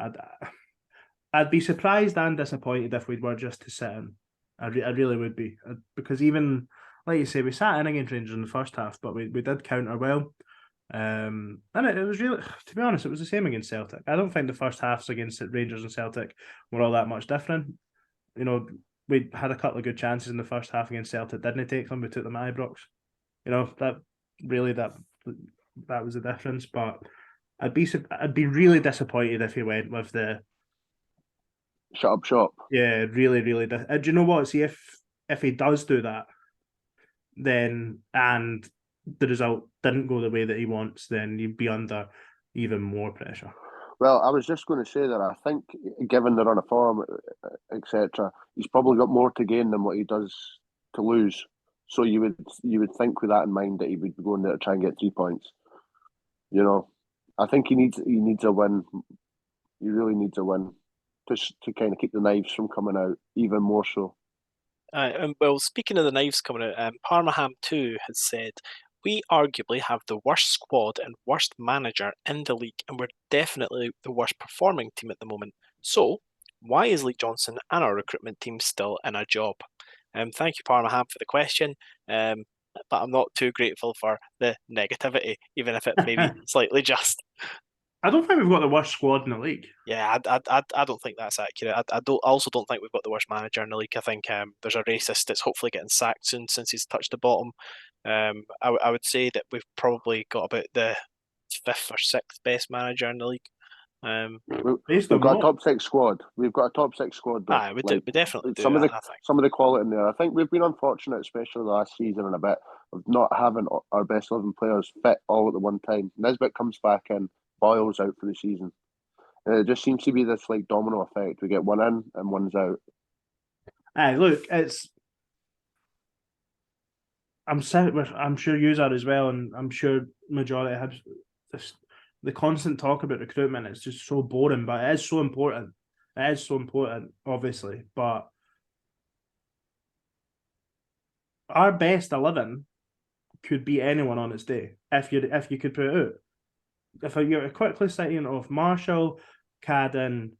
I'd be surprised and disappointed if we were just to sit in. I really would be, because even like you say, we sat in against Rangers in the first half, but we did counter well. And it was really, to be honest, it was the same against Celtic. I don't think the first halves against Rangers and Celtic were all that much different. You know, we had a couple of good chances in the first half against Celtic, didn't take them? We took them at Ibrox. You know, that was the difference. But I'd be really disappointed if he went with the shut up shop. Yeah, really, really. Do you know what? See, if he does do that, then and the result didn't go the way that he wants, then you'd be under even more pressure. Well, I was just going to say that I think, given the run of form, etc., he's probably got more to gain than what he does to lose. So you would think with that in mind that he would be going there to try and get 3 points. You know, I think he needs a win. He really needs a win to kind of keep the knives from coming out even more so. Well, speaking of the knives coming out, Parmaham 2 has said, we arguably have the worst squad and worst manager in the league, and we're definitely the worst performing team at the moment. So, why is Lee Johnson and our recruitment team still in a job? Thank you, Parmaham, for the question, but I'm not too grateful for the negativity, even if it may be slightly just. I don't think we've got the worst squad in the league. Yeah, I don't think that's accurate. I also don't think we've got the worst manager in the league. I think there's a racist that's hopefully getting sacked soon since he's touched the bottom. I would say that we've probably got about the 5th or 6th best manager in the league. We've got a top 6 squad. We've got a top 6 squad. Though. We definitely do. Some of the quality in there. I think we've been unfortunate, especially the last season and a bit, of not having our best 11 players fit all at the one time. Nisbet comes back in. Boyle's out for the season. It just seems to be this like domino effect. We get one in and one's out. Look, I'm sure you are as well, and I'm sure majority have the constant talk about recruitment. It's just so boring, but it is so important. It is so important, obviously. But our best 11 could be anyone on its day if you could put it out. If you're quickly citing of Marshall, Cadden,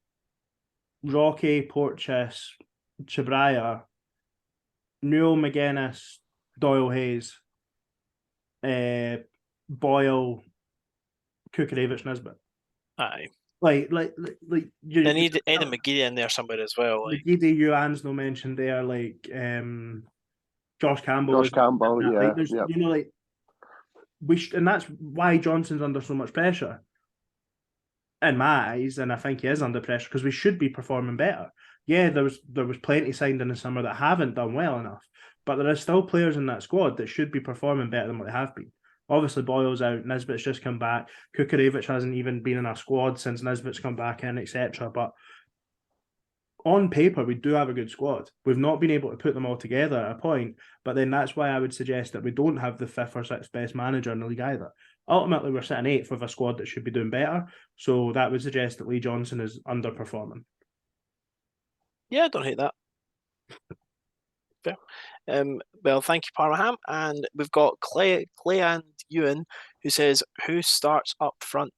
Rocky, Porteous, Chabraya, Newell, McGuinness, Doyle Hayes, Boyle, Kukarevich, Nisbet. Aye. Like you need Aidan McGeady in there somewhere as well. Like McGeady, Ewan's no mentioned there. Like Josh Campbell. Yeah. You know, like and that's why Johnson's under so much pressure. In my eyes, and I think he is under pressure because we should be performing better. Yeah, there was plenty signed in the summer that haven't done well enough, but there are still players in that squad that should be performing better than what they have been. Obviously, Boyle's out, Nisbet's just come back, Kukarevich hasn't even been in our squad since Nisbet's come back in, etc. But on paper, we do have a good squad. We've not been able to put them all together at a point, but then that's why I would suggest that we don't have the 5th or 6th best manager in the league either. Ultimately, we're sitting 8th with a squad that should be doing better, so that would suggest that Lee Johnson is underperforming. Yeah, I don't hate that. Fair. Well, thank you, Parham. And we've got Clay and Ewan, who says, who starts up front?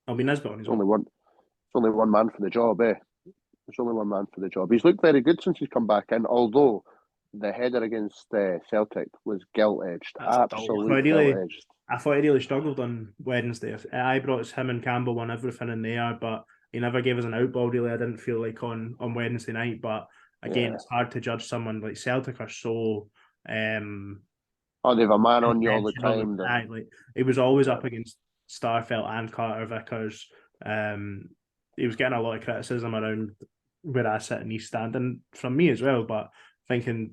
I'll be Nisbet on his own. It's only one man for the job, eh? There's only one man for the job. He's looked very good since he's come back in, although the header against Celtic was gilt-edged. Absolutely gilt-edged. I thought he really struggled on Wednesday. I brought him and Campbell won everything in there, but he never gave us an out ball, really. I didn't feel like on Wednesday night, but again, It's hard to judge someone like Celtic are so... they have a man on you all the time. Like, he was always up against Starfelt and Carter Vickers. He was getting a lot of criticism around where I sit in East Stand, and from me as well, but thinking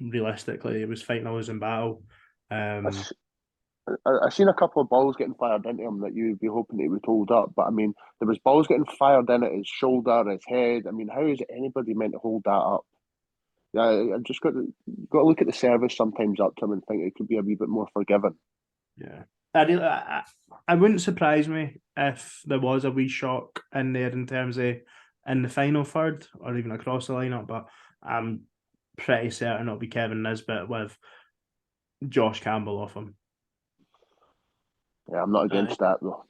realistically, he was fighting always in battle. I've seen a couple of balls getting fired into him that you'd be hoping that he would hold up, but I mean, there was balls getting fired in at his shoulder, his head. I mean, how is anybody meant to hold that up? I've just got to look at the service sometimes up to him and think it could be a wee bit more forgiving. Yeah. I wouldn't surprise me if there was a wee shock in there in terms of in the final third or even across the lineup, but I'm pretty certain it'll be Kevin Nisbet with Josh Campbell off him. Yeah, I'm not against that though.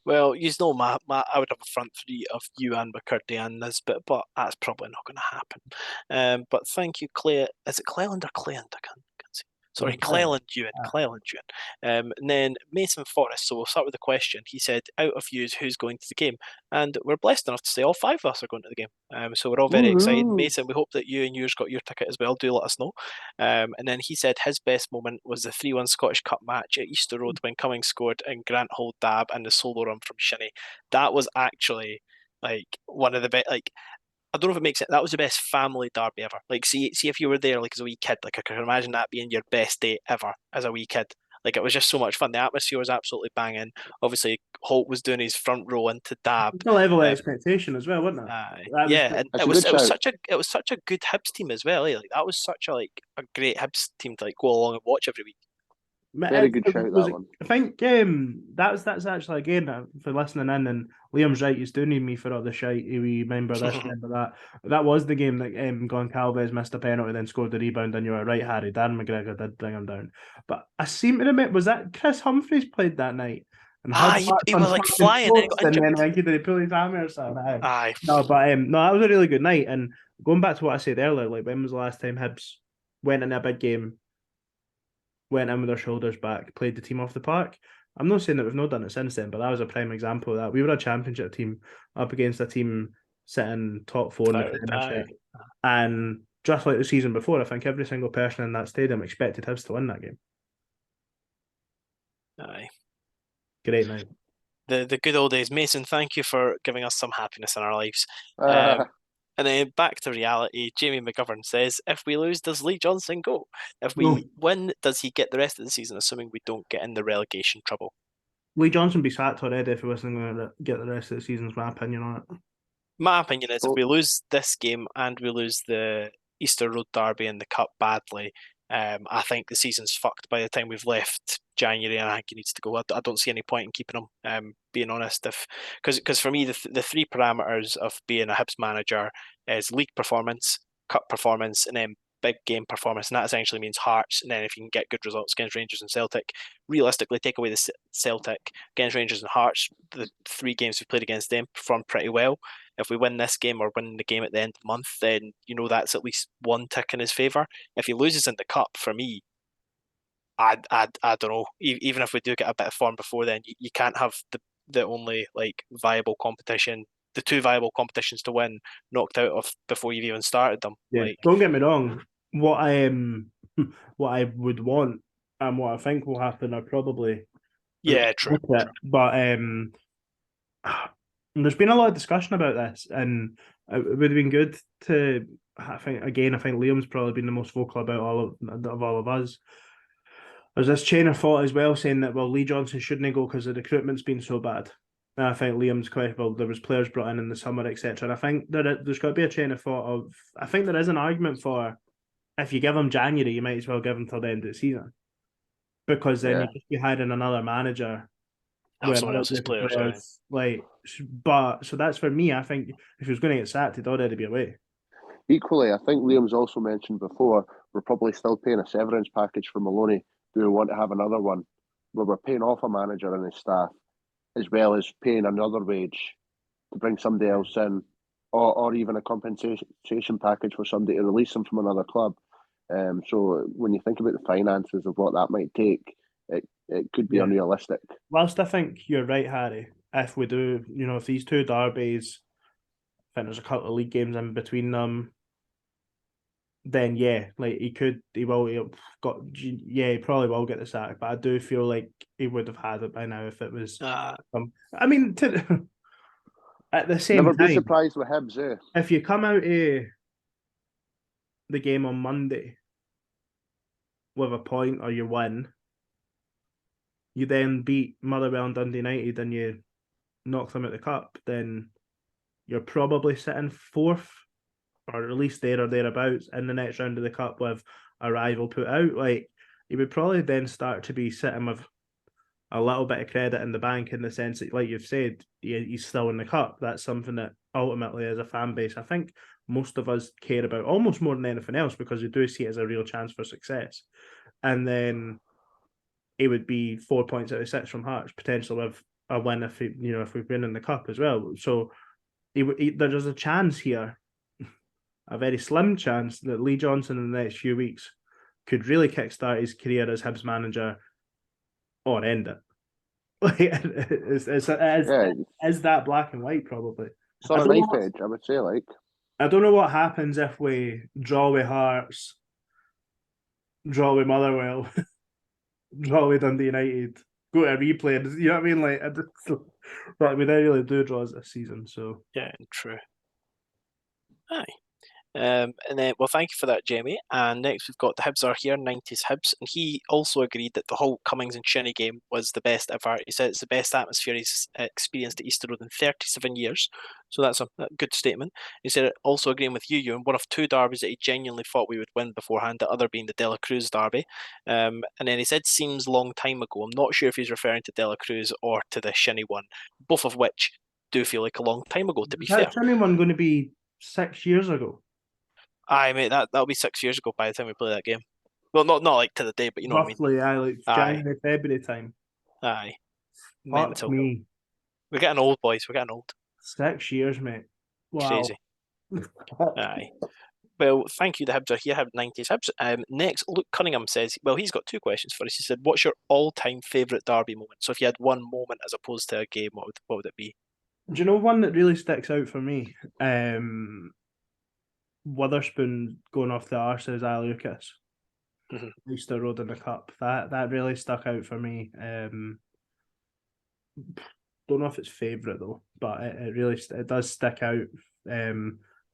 Well, you know, I would have a front three of you and McCurdy and Nisbet, but that's probably not going to happen. But thank you, Clay. Is it Cleland or Cleland? I can't see. Sorry, Cleland Ewan. Cleland Ewan. And then Mason Forrest. So we'll start with the question. He said, out of yous, who's going to the game? And we're blessed enough to say all five of us are going to the game. So we're all very excited. Mason, we hope that you and yours got your ticket as well. Do let us know. And then he said his best moment was the 3-1 Scottish Cup match at Easter Road when Cummings scored and Grant Hall dab and the solo run from Shinnie. That was actually like one of the best. Like, I don't know if it makes it. That was the best family derby ever. Like, see if you were there, like as a wee kid, like I can imagine that being your best day ever as a wee kid. Like it was just so much fun. The atmosphere was absolutely banging. Obviously, Holt was doing his front row into dab. The level of expectation as well, wasn't it? Yeah, and it was such a good Hibs team as well. Like that was such a great Hibs team to go along and watch every week. Very good shout, that one. I think that's actually, again, for listening in, and Liam's right, you do need me for all the shite. We remember this, remember that. That was the game that Goncalves missed a penalty, then scored the rebound, and you were right, Harry. Dan McGregor did bring him down. But I seem to remember, was that Chris Humphreys played that night? And he was like flying and got injured. And then did he pull his hammer or something? Aye. No, but no, that was a really good night. And going back to what I said earlier, like when was the last time Hibs went in a big game, went in with their shoulders back, played the team off the park? I'm not saying that we've not done it since then, but that was a prime example of that. We were a championship team up against a team sitting top 4 in the Premiership. And just like the season before, I think every single person in that stadium expected Hibs to win that game. Aye. Great night. The good old days. Mason, thank you for giving us some happiness in our lives. And then back to reality, Jamie McGovern says, if we lose, does Lee Johnson go? If we win, does he get the rest of the season, assuming we don't get in the relegation trouble? Lee Johnson be sacked already if he wasn't going to get the rest of the season, is my opinion on it. My opinion is if we lose this game and we lose the Easter Road Derby and the Cup badly, I think the season's fucked by the time we've left January, and I think he needs to go. I don't see any point in keeping him, being honest. Because for me, the three parameters of being a Hibs manager is league performance, cup performance, and then big game performance, and that essentially means Hearts. And then if you can get good results against Rangers and Celtic, realistically, take away the Celtic against Rangers and Hearts, the 3 games we played against them performed pretty well. If we win this game or win the game at the end of the month, then that's at least one tick in his favour. If he loses in the cup, for me, I don't know. Even if we do get a bit of form before then, you can't have the only viable competition, the 2 viable competitions to win, knocked out of before you've even started them. Yeah, don't get me wrong. What I would want and what I think will happen are probably true. But there's been a lot of discussion about this, and it would have been good to. I think Liam's probably been the most vocal about all of us. There's this chain of thought as well saying that Lee Johnson shouldn't go because the recruitment's been so bad. And I think Liam's quite there was players brought in the summer, etc. And I think there's got to be a chain of thought of. I think there is an argument for if you give him January, you might as well give him till the end of the season, because then you hiring another manager. Someone else's players. So that's for me. I think if he was going to get sacked, he'd already be away. Equally, I think Liam's also mentioned before, we're probably still paying a severance package for Maloney. Do we want to have another one where we're paying off a manager and his staff, as well as paying another wage to bring somebody else in, or even a compensation package for somebody to release them from another club? So when you think about the finances of what that might take, it could be unrealistic. Whilst I think you're right, Harry, if we do, if these 2 derbies, I think there's a couple of league games in between them, then he probably will get the sack. But I do feel like he would have had it by now if it was. At the same time, never be surprised with Hibs. If you come out of the game on Monday with a point or you win, you then beat Motherwell and Dundee United and you knock them out the cup, then you're probably sitting 4th or at least there or thereabouts in the next round of the cup with a rival put out, like he would probably then start to be sitting with a little bit of credit in the bank in the sense that, like you've said, he's still in the cup. That's something that ultimately, as a fan base, I think most of us care about almost more than anything else, because we do see it as a real chance for success. And then it would be 4 points out of 6 from Hearts, potentially with a win if we win in the cup as well. So there's a chance here, a very slim chance, that Lee Johnson in the next few weeks could really kickstart his career as Hibs manager or end it. Like it's that black and white, probably. It's on a knife edge, I would say. Like, I don't know what happens if we draw with Hearts, draw with Motherwell, draw with Dundee United, go to a replay. You know what I mean? Like, but we don't really do draws this season, so yeah, true. Aye. And then, well, thank you for that, Jamie. And next we've got the Hibs are here, 90s Hibs, and he also agreed that the whole Cummings and Shinnie game was the best ever. He said it's the best atmosphere he's experienced at Easter Road in 37 years, so that's a good statement. He said also agreeing with you, one of 2 derbies that he genuinely thought we would win beforehand, the other being the De La Cruz derby. And then he said seems long time ago. I'm not sure if he's referring to De La Cruz or to the Shinnie one, both of which do feel like a long time ago, to be fair. Is that Shinnie one going to be 6 years ago? Aye, mate, that'll be 6 years ago by the time we play that game. Well, not like to the day, but you know roughly, what I mean. Like January, February time. Aye. Mental. Me. We're getting old, boys. We're getting old. 6 years, mate. Wow. Crazy. Aye. Well, thank you. The Hibs are here. 90s Hibs. Next, Luke Cunningham says, well, he's got 2 questions for us. He said, what's your all-time favourite derby moment? So if you had one moment as opposed to a game, what would it be? Do you know one that really sticks out for me? Witherspoon going off the arse as Lucas. Easter Road in the Cup. That really stuck out for me. Don't know if it's favourite though, but it does stick out. I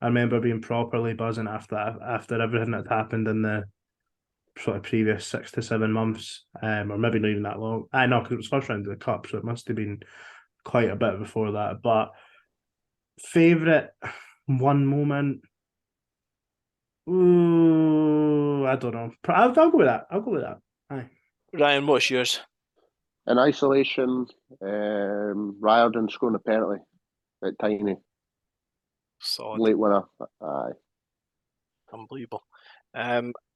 remember being properly buzzing after everything that happened in the sort of previous 6 to 7 months, or maybe not even that long. I know, because it was first round of the Cup, so it must have been quite a bit before that. But favourite one moment. Ooh, I don't know. I'll go with that. Aye. Ryan, what's yours? in isolation, Riordan scoring a penalty at Tiny. Solid. Late winner. Aye. Unbelievable.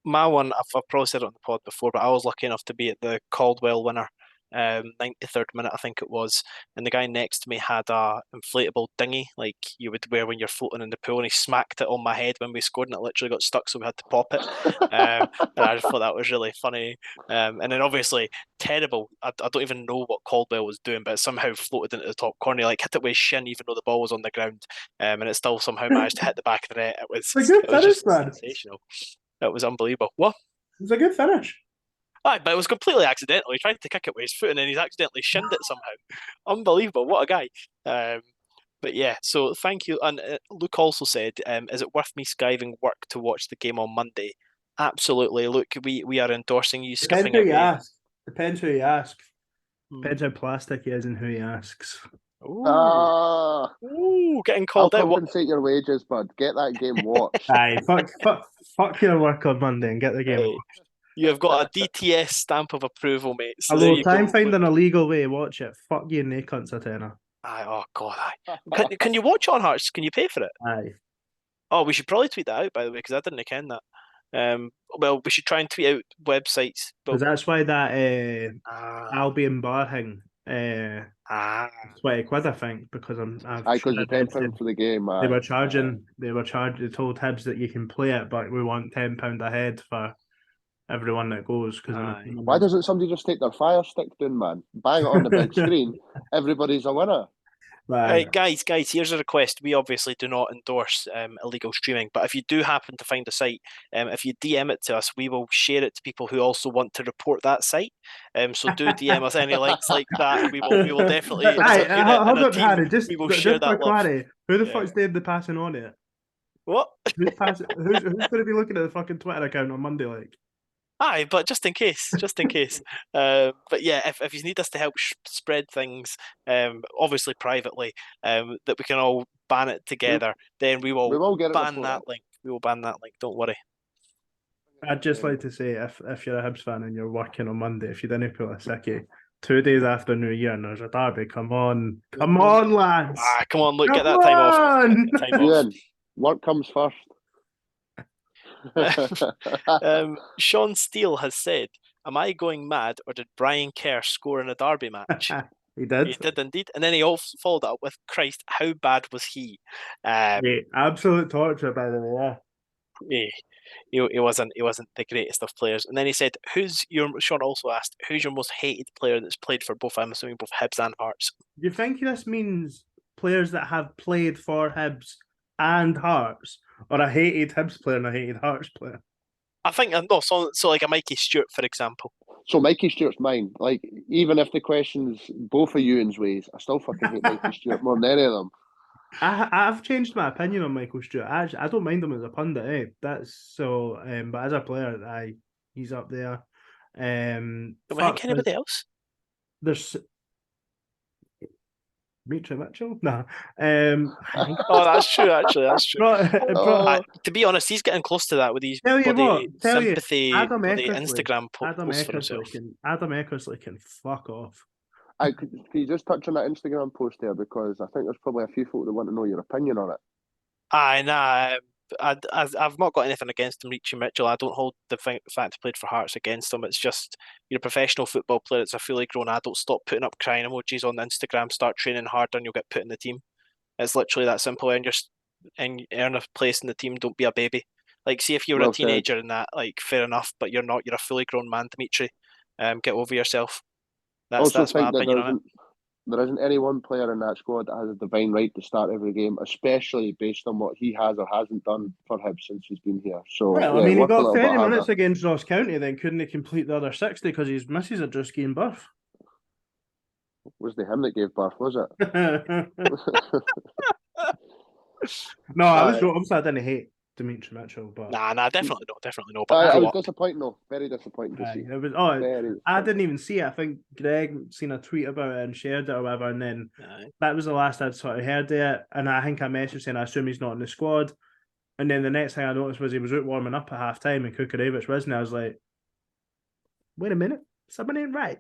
My one, I've probably said it on the pod before, but I was lucky enough to be at the Caldwell winner, 93rd minute, I think it was, and the guy next to me had a inflatable dinghy like you would wear when you're floating in the pool, and he smacked it on my head when we scored, and it literally got stuck, so we had to pop it. And I just thought that was really funny. And then obviously terrible. I don't even know what Caldwell was doing, but it somehow floated into the top corner, like hit it with his shin, even though the ball was on the ground, and it still somehow managed to hit the back of the net. It was just sensational. It was unbelievable. What? It was a good finish. Aye, but it was completely accidental. He tried to kick it with his foot and then he's accidentally shinned it somehow. Unbelievable. What a guy. But yeah, so thank you. And Luke also said, is it worth me skiving work to watch the game on Monday? Absolutely. Luke, we are endorsing you. Depends who you ask. Depends who you ask. Depends how plastic he is and who he asks. Ooh, getting called I'll out. compensate your wages, bud. Get that game watched. Aye, fuck your work on Monday and get the game watched. You have got a DTS stamp of approval, mate. So Hello, try and find an illegal way to watch it. Fuck you and they cunts a tenner. Aye, oh God, aye. Can you watch it on Hearts? Can you pay for it? Aye. Oh, we should probably tweet that out, by the way, because I didn't ken that. Well, we should try and tweet out websites. Because that's why that Albion bar thing, 20 quid, I think, because because the £10 for the game. They were charging. They told Hibs that you can play it, but we want £10 a head for everyone that goes. Why doesn't somebody just take their Fire Stick down, man? Bang it on the big screen. Everybody's a winner. Right, guys, here's a request. We obviously do not endorse illegal streaming, but if you do happen to find a site, if you DM it to us, we will share it to people who also want to report that site. So do DM us any links like that. We will definitely. Hold up, Harry. Just share that clarity. Who the fuck's doing the passing on it? What? Who's going to be looking at the fucking Twitter account on Monday? Like. Aye, but just in case. But yeah, if you need us to help spread things, obviously privately, that we can all ban it together, then we will get ban that link. We will ban that link. Don't worry. I'd just like to say, if you're a Hibs fan and you're working on Monday, if you didn't put a sickie 2 days after New Year and there's a derby, come on, lads! Come on, look, Come get that time off. on! Get that time off. Ian, work comes first. Sean Steele has said, "Am I going mad, or did Brian Kerr score in a derby match?" He did. He did indeed, and then he also followed up with, "Christ, how bad was he?" Absolute torture, by the way. Yeah. He wasn't the greatest of players. And then he said, Sean also asked, who's your most hated player that's played for both, I'm assuming, both Hibs and Hearts? Do you think this means players that have played for Hibs and Hearts, or a hated Hibs player and a hated Hearts player? I think, no, so like a Mikey Stewart, for example. So Mikey Stewart's mine. Like, even if the question's both of Ewan's ways, I still fucking hate Mikey Stewart more than any of them. I've changed my opinion on Michael Stewart. I don't mind him as a pundit, but as a player, he's up there. Don't we think anybody else? There's Mitchell Mitchell? No. Oh, that's true, actually. That's true. To be honest, he's getting close to that with these sympathy, Instagram posts for himself. Adam Eckersley can fuck off. Can you just touch on that Instagram post there, because I think there's probably a few folk that want to know your opinion on it. I've not got anything against him, Richie Mitchell. I don't hold the fact he played for Hearts against him. It's just, you're a professional football player. It's a fully grown adult. Stop putting up crying emojis on Instagram. Start training harder and you'll get put in the team. It's literally that simple. And earn a place in the team. Don't be a baby. Like, see if you were a teenager and that, like, fair enough, but you're not. You're a fully grown man, Dimitri. Get over yourself. That's my opinion on it. There isn't any one player in that squad that has a divine right to start every game, especially based on what he has or hasn't done for Hibs since he's been here. So, he got 30 minutes against Ross County, then couldn't he complete the other 60 because his missus had just given birth? Was it him that gave birth, was it? No, I didn't hate Dimitri Mitchell, but definitely no. But I was disappointing though, very disappointing to see. I didn't even see it. I think Greg seen a tweet about it and shared it or whatever, and then that was the last I'd sort of heard it. And I think I messaged saying I assume he's not in the squad. And then the next thing I noticed was he was out warming up at half time and Kukarevich wasn't. I was like, wait a minute. Something ain't right.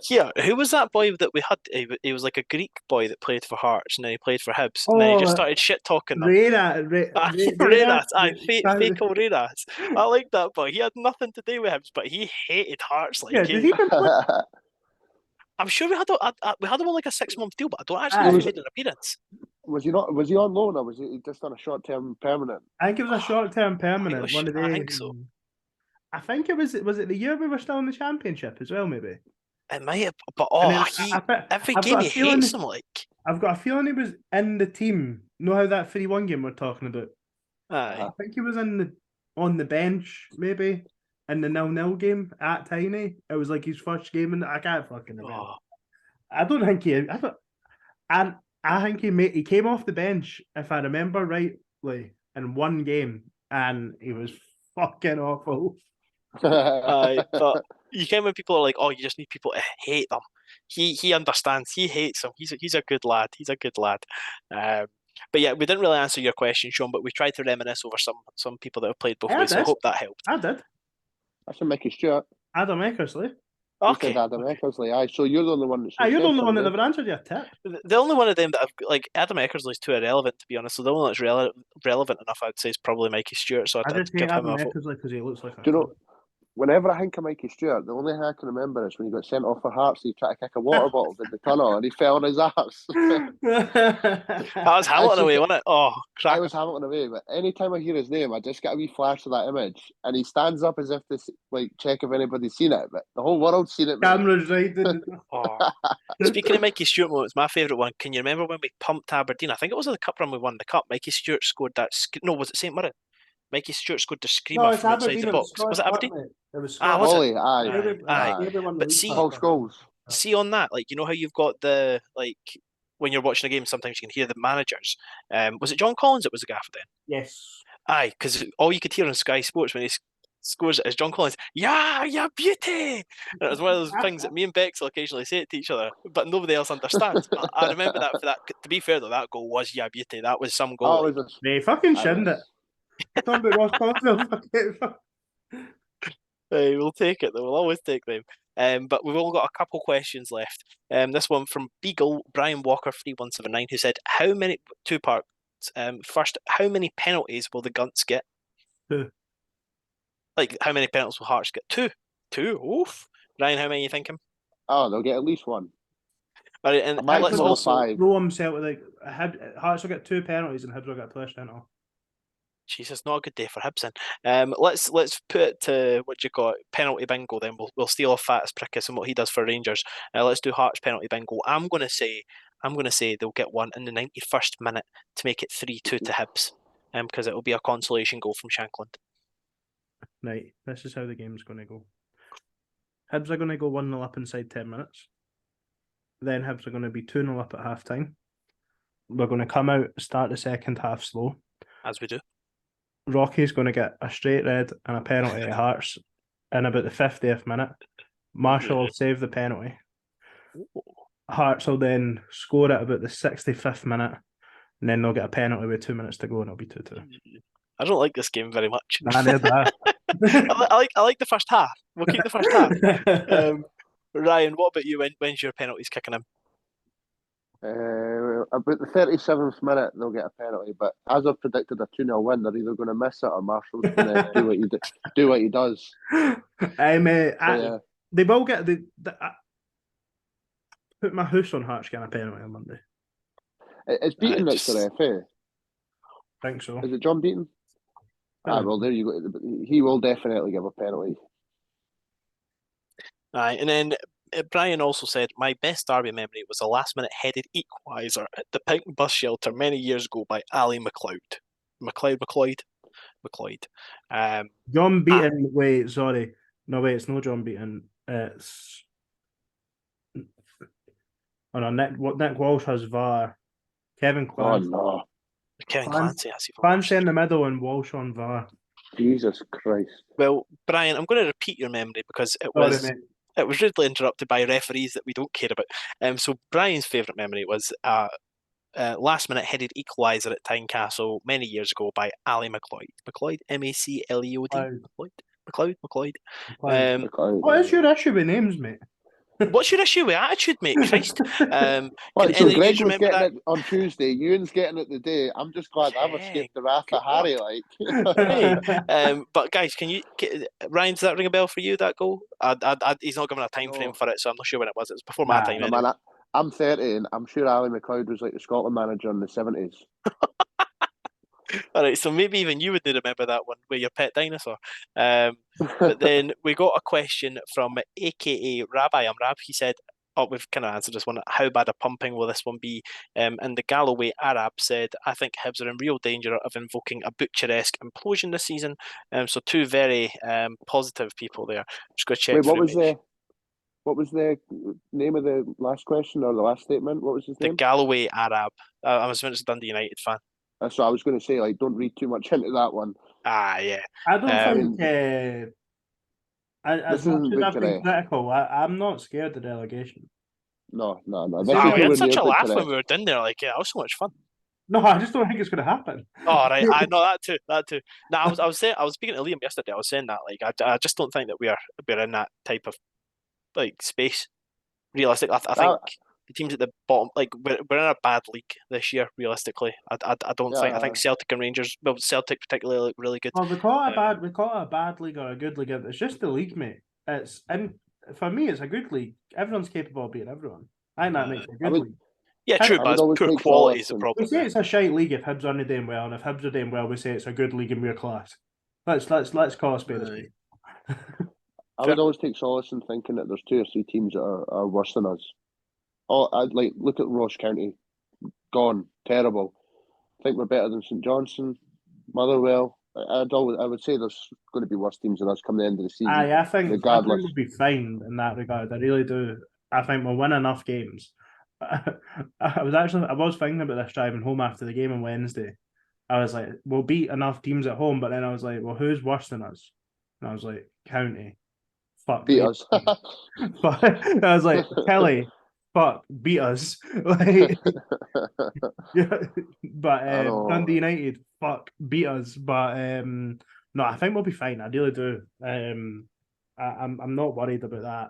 Yeah, who was that boy that we had? He was like a Greek boy that played for Hearts and then he played for Hibs and then he just started shit talking them. Reynas, Fakel Reynas. I like that boy. He had nothing to do with Hibs, but he hated Hearts. Like, did he even play? I'm sure we had him on like a 6-month deal, but I don't actually know if he made an appearance. Was he on loan or was he just on a short-term permanent? I think it was a short-term permanent. I think so. I think it was it the year we were still in the championship as well, maybe? It might have, but every game he hates him, like. I've got a feeling he was in the team. Know how that 3-1 game we're talking about? I think he was on the bench, maybe, in the 0-0 game at Tiny. It was like his first game, and I can't fucking remember. I don't think I think he came off the bench, if I remember rightly, in one game, and he was fucking awful. But you can when people are like, "Oh, you just need people to hate them." He understands. He hates them. He's a good lad. He's a good lad. But yeah, we didn't really answer your question, Sean. But we tried to reminisce over some people that have played both ways. So I hope that helped. I did. That's a Mickey Stewart. Adam Eckersley. Okay. Adam Eckersley. Aye. So you're the only one that's. You're the only one that never answered your tip. The only one of them that I've like Adam Eckersley's too irrelevant, to be honest. So the only one that's relevant enough, I'd say, is probably Mikey Stewart. So I'd give him a vote. Because he looks like. Do you know? Whenever I think of Mikey Stewart, the only thing I can remember is when he got sent off for Hearts, he tried to kick a water bottle in the tunnel and he fell on his arse. That was Hamilton away, wasn't it? Oh, crap. That was Hamilton away, but anytime I hear his name, I just get a wee flash of that image and he stands up as if to check if anybody's seen it, but the whole world's seen it. Camera's right. Speaking of Mikey Stewart moments, my favourite one, can you remember when we pumped Aberdeen? I think it was the cup run we won the cup. Mikey Stewart scored that. No, was it St Mirren? Mikey Stewart scored the screamer from outside the box. Was it Aberdeen? It was Ollie, aye. But see on that, like, you know how you've got the, like, when you're watching a game, sometimes you can hear the managers. Was it John Collins that was the gaffer then? Yes. Aye, because all you could hear on Sky Sports when he scores it as John Collins. Yeah, beauty. And it was one of those things that me and Bex will occasionally say it to each other, but nobody else understands. But I remember that for that. To be fair though, that goal was beauty. That was some goal. Oh, it was They fucking shinned it. Talking about Ross Collinsville. We'll take it though. We'll always take them. But we've all got a couple questions left. This one from Beagle Brian Walker 3179 who said, "How many 2 parts? First, how many penalties will the Gunts get? 2. Like, how many penalties will Hearts get? 2. 2. Oof. Ryan, how many are you thinking? Oh, they'll get at least 1. All right, and I let's maximum of also 5. Throw himself like Hearts will get 2 penalties and Hibs will get 2 sent off. Jesus, not a good day for Hibs then. Let's put it to what do you call it? Penalty bingo. Then we'll steal off Fatus Prickus and what he does for Rangers. Let's do Hearts penalty bingo. I'm gonna say they'll get one in the 91st minute to make it 3-2 to Hibs. Because it will be a consolation goal from Shankland. Right, this is how the game's going to go. Hibs are going to go 1-0 up inside 10 minutes. Then Hibs are going to be 2-0 up at half time. We're going to come out, start the second half slow. As we do. Rocky's going to get a straight red and a penalty at Hearts in about the 50th minute. Marshall will save the penalty. Hearts will then score at about the 65th minute, and then they'll get a penalty with 2 minutes to go, and it'll be 2-2. I don't like this game very much. Nah, I I like the first half. We'll keep the first half. Ryan, what about you? When's your penalties kicking in? About the 37th minute, they'll get a penalty. But as I've predicted a 2-0 win, they're either going to miss it or Marshall's going to do what he does. They will get put my house on Hearts getting a penalty on Monday. It's Beaton that's the ref, eh? I think so. Is it John Beaton? Well, there you go. He will definitely give a penalty. Aye, and then Brian also said, "My best derby memory was a last-minute headed equaliser at the Pink Bus Shelter many years ago by Ali McLeod." McLeod. John Beaton. Wait, sorry. No, wait, it's no John Beaton. It's Nick Walsh has VAR. Kevin Clancy. Oh no. Kevin Clancy. Clancy in the middle and Walsh on VAR. Jesus Christ. Well, Brian, I'm going to repeat your memory because it was rudely interrupted by referees that we don't care about. So Brian's favourite memory was last-minute headed equaliser at Tynecastle many years ago by Ali McLeod. McLeod, MacLeod. McLeod. What is your issue with names, mate? What's your issue with attitude, mate? Christ. So Greg was getting it on Tuesday. Ewan's getting it today. I'm just glad I've escaped the wrath of Harry. But guys, Ryan, does that ring a bell for you? That goal? He's not given a time frame for it, so I'm not sure when it was. It was before my time. Man, I'm 30, and I'm sure Ali McLeod was like the Scotland manager in the 70s. All right, so maybe even you would remember that one with your pet dinosaur. But then we got a question from AKA Rabbi Amrab. He said, we've kind of answered this one. How bad a pumping will this one be? And the Galloway Arab said, I think Hibs are in real danger of invoking a Butcher-esque implosion this season. So 2 very positive people there. Just go check. Wait, what was the name of the last question or the last statement? What was his name? The Galloway Arab. I was a Dundee United fan. So I was going to say, don't read too much into that one. Yeah. I don't think. As much as I've been critical, I'm not scared of relegation. No. We had such a laugh when we were down there. It was so much fun. No, I just don't think it's going to happen. Oh, right. I know that too. No, I was speaking to Liam yesterday. I was saying that I just don't think that we're in that type of space. Realistic. I think the teams at the bottom, we're in a bad league this year. Realistically, I don't think. I think Celtic and Rangers, well, Celtic particularly, look really good. Well, we call it a bad league or a good league. It's just the league, mate. For me, it's a good league. Everyone's capable of beating everyone. I think that makes it a good league. Yeah, true, but poor quality is the problem. We say it's a shite league if Hibs aren't doing well, and if Hibs are doing well, we say it's a good league and we're class. Let's call a spade a spade. I would always take solace in thinking that there's 2 or 3 teams that are worse than us. I'd look at Ross County, gone, terrible. I think we're better than St Johnstone, Motherwell. I would say there's going to be worse teams than us come the end of the season. I think we'll be fine in that regard. I really do. I think we'll win enough games. I was thinking about this driving home after the game on Wednesday. I was like, we'll beat enough teams at home, but then I was like, well, who's worse than us? And I was like, County, fuck. Beat us. But I was like, Kelly, fuck, beat us. Like, yeah, but Dundee United, fuck, beat us. But no, I think we'll be fine. I really do. I'm not worried about that.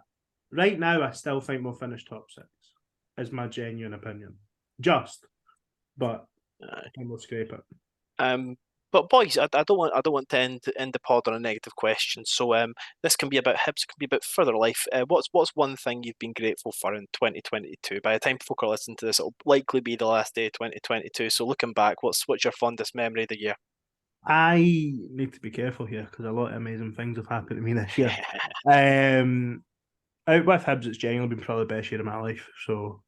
Right now, I still think we'll finish top 6. Is my genuine opinion. But I think we'll scrape it. But boys, I don't want to end the pod on a negative question. So this can be about Hibs, it can be about further life. What's one thing you've been grateful for in 2022? By the time folk are listening to this, it'll likely be the last day of 2022. So looking back, what's your fondest memory of the year? I need to be careful here because a lot of amazing things have happened to me this year. Out with Hibs, it's genuinely been probably the best year of my life. So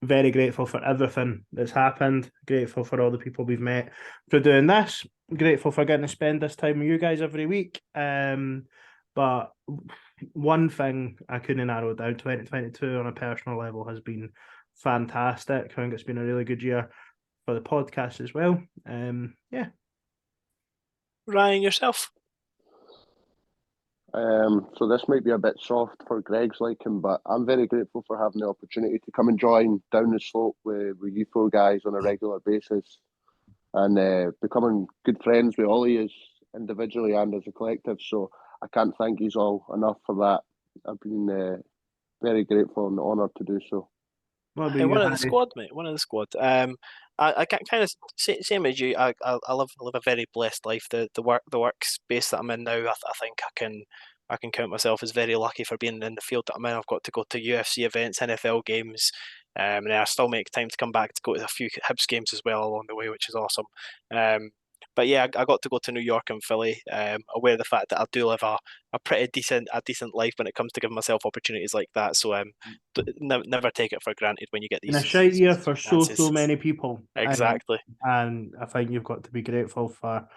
very grateful for everything that's happened. Grateful for all the people we've met for doing this. Grateful for getting to spend this time with you guys every week. But one thing I couldn't narrow down, 2022 on a personal level has been fantastic. I think it's been a really good year for the podcast as well. Yeah. Ryan, yourself? So this might be a bit soft for Greg's liking, but I'm very grateful for having the opportunity to come and join Down the Slope with you four guys on a regular basis and becoming good friends with all of you individually and as a collective. So I can't thank you all enough for that. I've been very grateful and honoured to do so. Hey, one of the squad, mate. One of the squad. I kind of same as you. I live a very blessed life. The workspace that I'm in now, I think I can count myself as very lucky for being in the field that I'm in. I've got to go to UFC events, NFL games, and I still make time to come back to go to a few Hibs games as well along the way, which is awesome. But yeah, I got to go to New York and Philly. Aware of the fact that I do live a pretty decent life when it comes to giving myself opportunities like that. So never take it for granted when you get these. In a shite year for so many people. Exactly. And I think you've got to be grateful for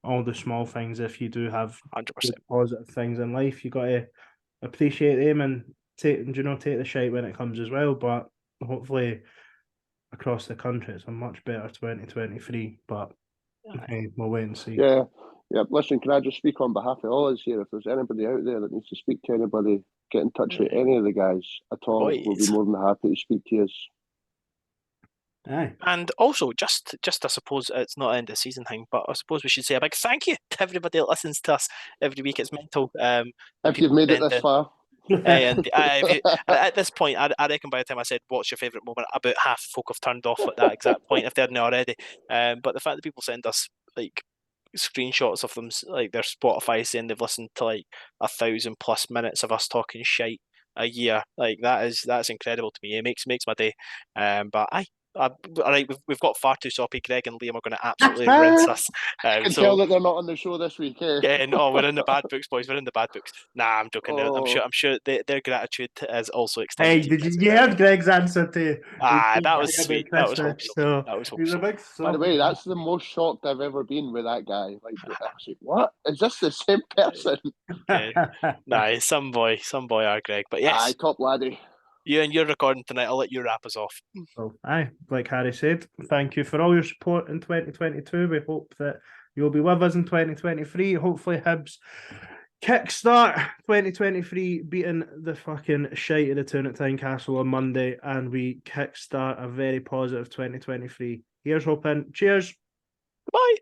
all the small things. If you do have 100% positive things in life, you got to appreciate them and take the shite when it comes as well. But hopefully across the country, it's a much better 2023. But okay, we'll wait and see. Yeah. Listen, can I just speak on behalf of all of us here? If there's anybody out there that needs to speak to anybody, get in touch with any of the guys at all. We'll be more than happy to speak to us. Aye. And also, just I suppose it's not an end of season thing, but I suppose we should say a big thank you to everybody that listens to us every week. It's mental. If you've made it this far. And at this point, I reckon by the time I said what's your favourite moment, about half the folk have turned off at that exact point if they hadn't already. But the fact that people send us like screenshots of them, like their Spotify saying they've listened to like 1,000+ minutes of us talking shite a year, like that's incredible to me. It makes my day. But all right, we've got far too soppy. Greg and Liam are going to absolutely rinse us. I can tell that they're not on the show this week. Yeah, no, we're in the bad books, boys. We're in the bad books. Nah, I'm joking. I'm sure their gratitude is also extended. Hey, did you heard Greg's answer to? That was sweet. That was wholesome. So that was wholesome. By the way, that's the most shocked I've ever been with that guy. Like, I was like, what? Is this the same person? Nah, some boy, our Greg. But yes, aye, top laddie. You're recording tonight. I'll let you wrap us off. So, aye, like Harry said, thank you for all your support in 2022. We hope that you'll be with us in 2023. Hopefully, Hibs kickstart 2023, beating the fucking shite of the town at Tynecastle on Monday, and we kickstart a very positive 2023. Here's hoping. Cheers. Bye.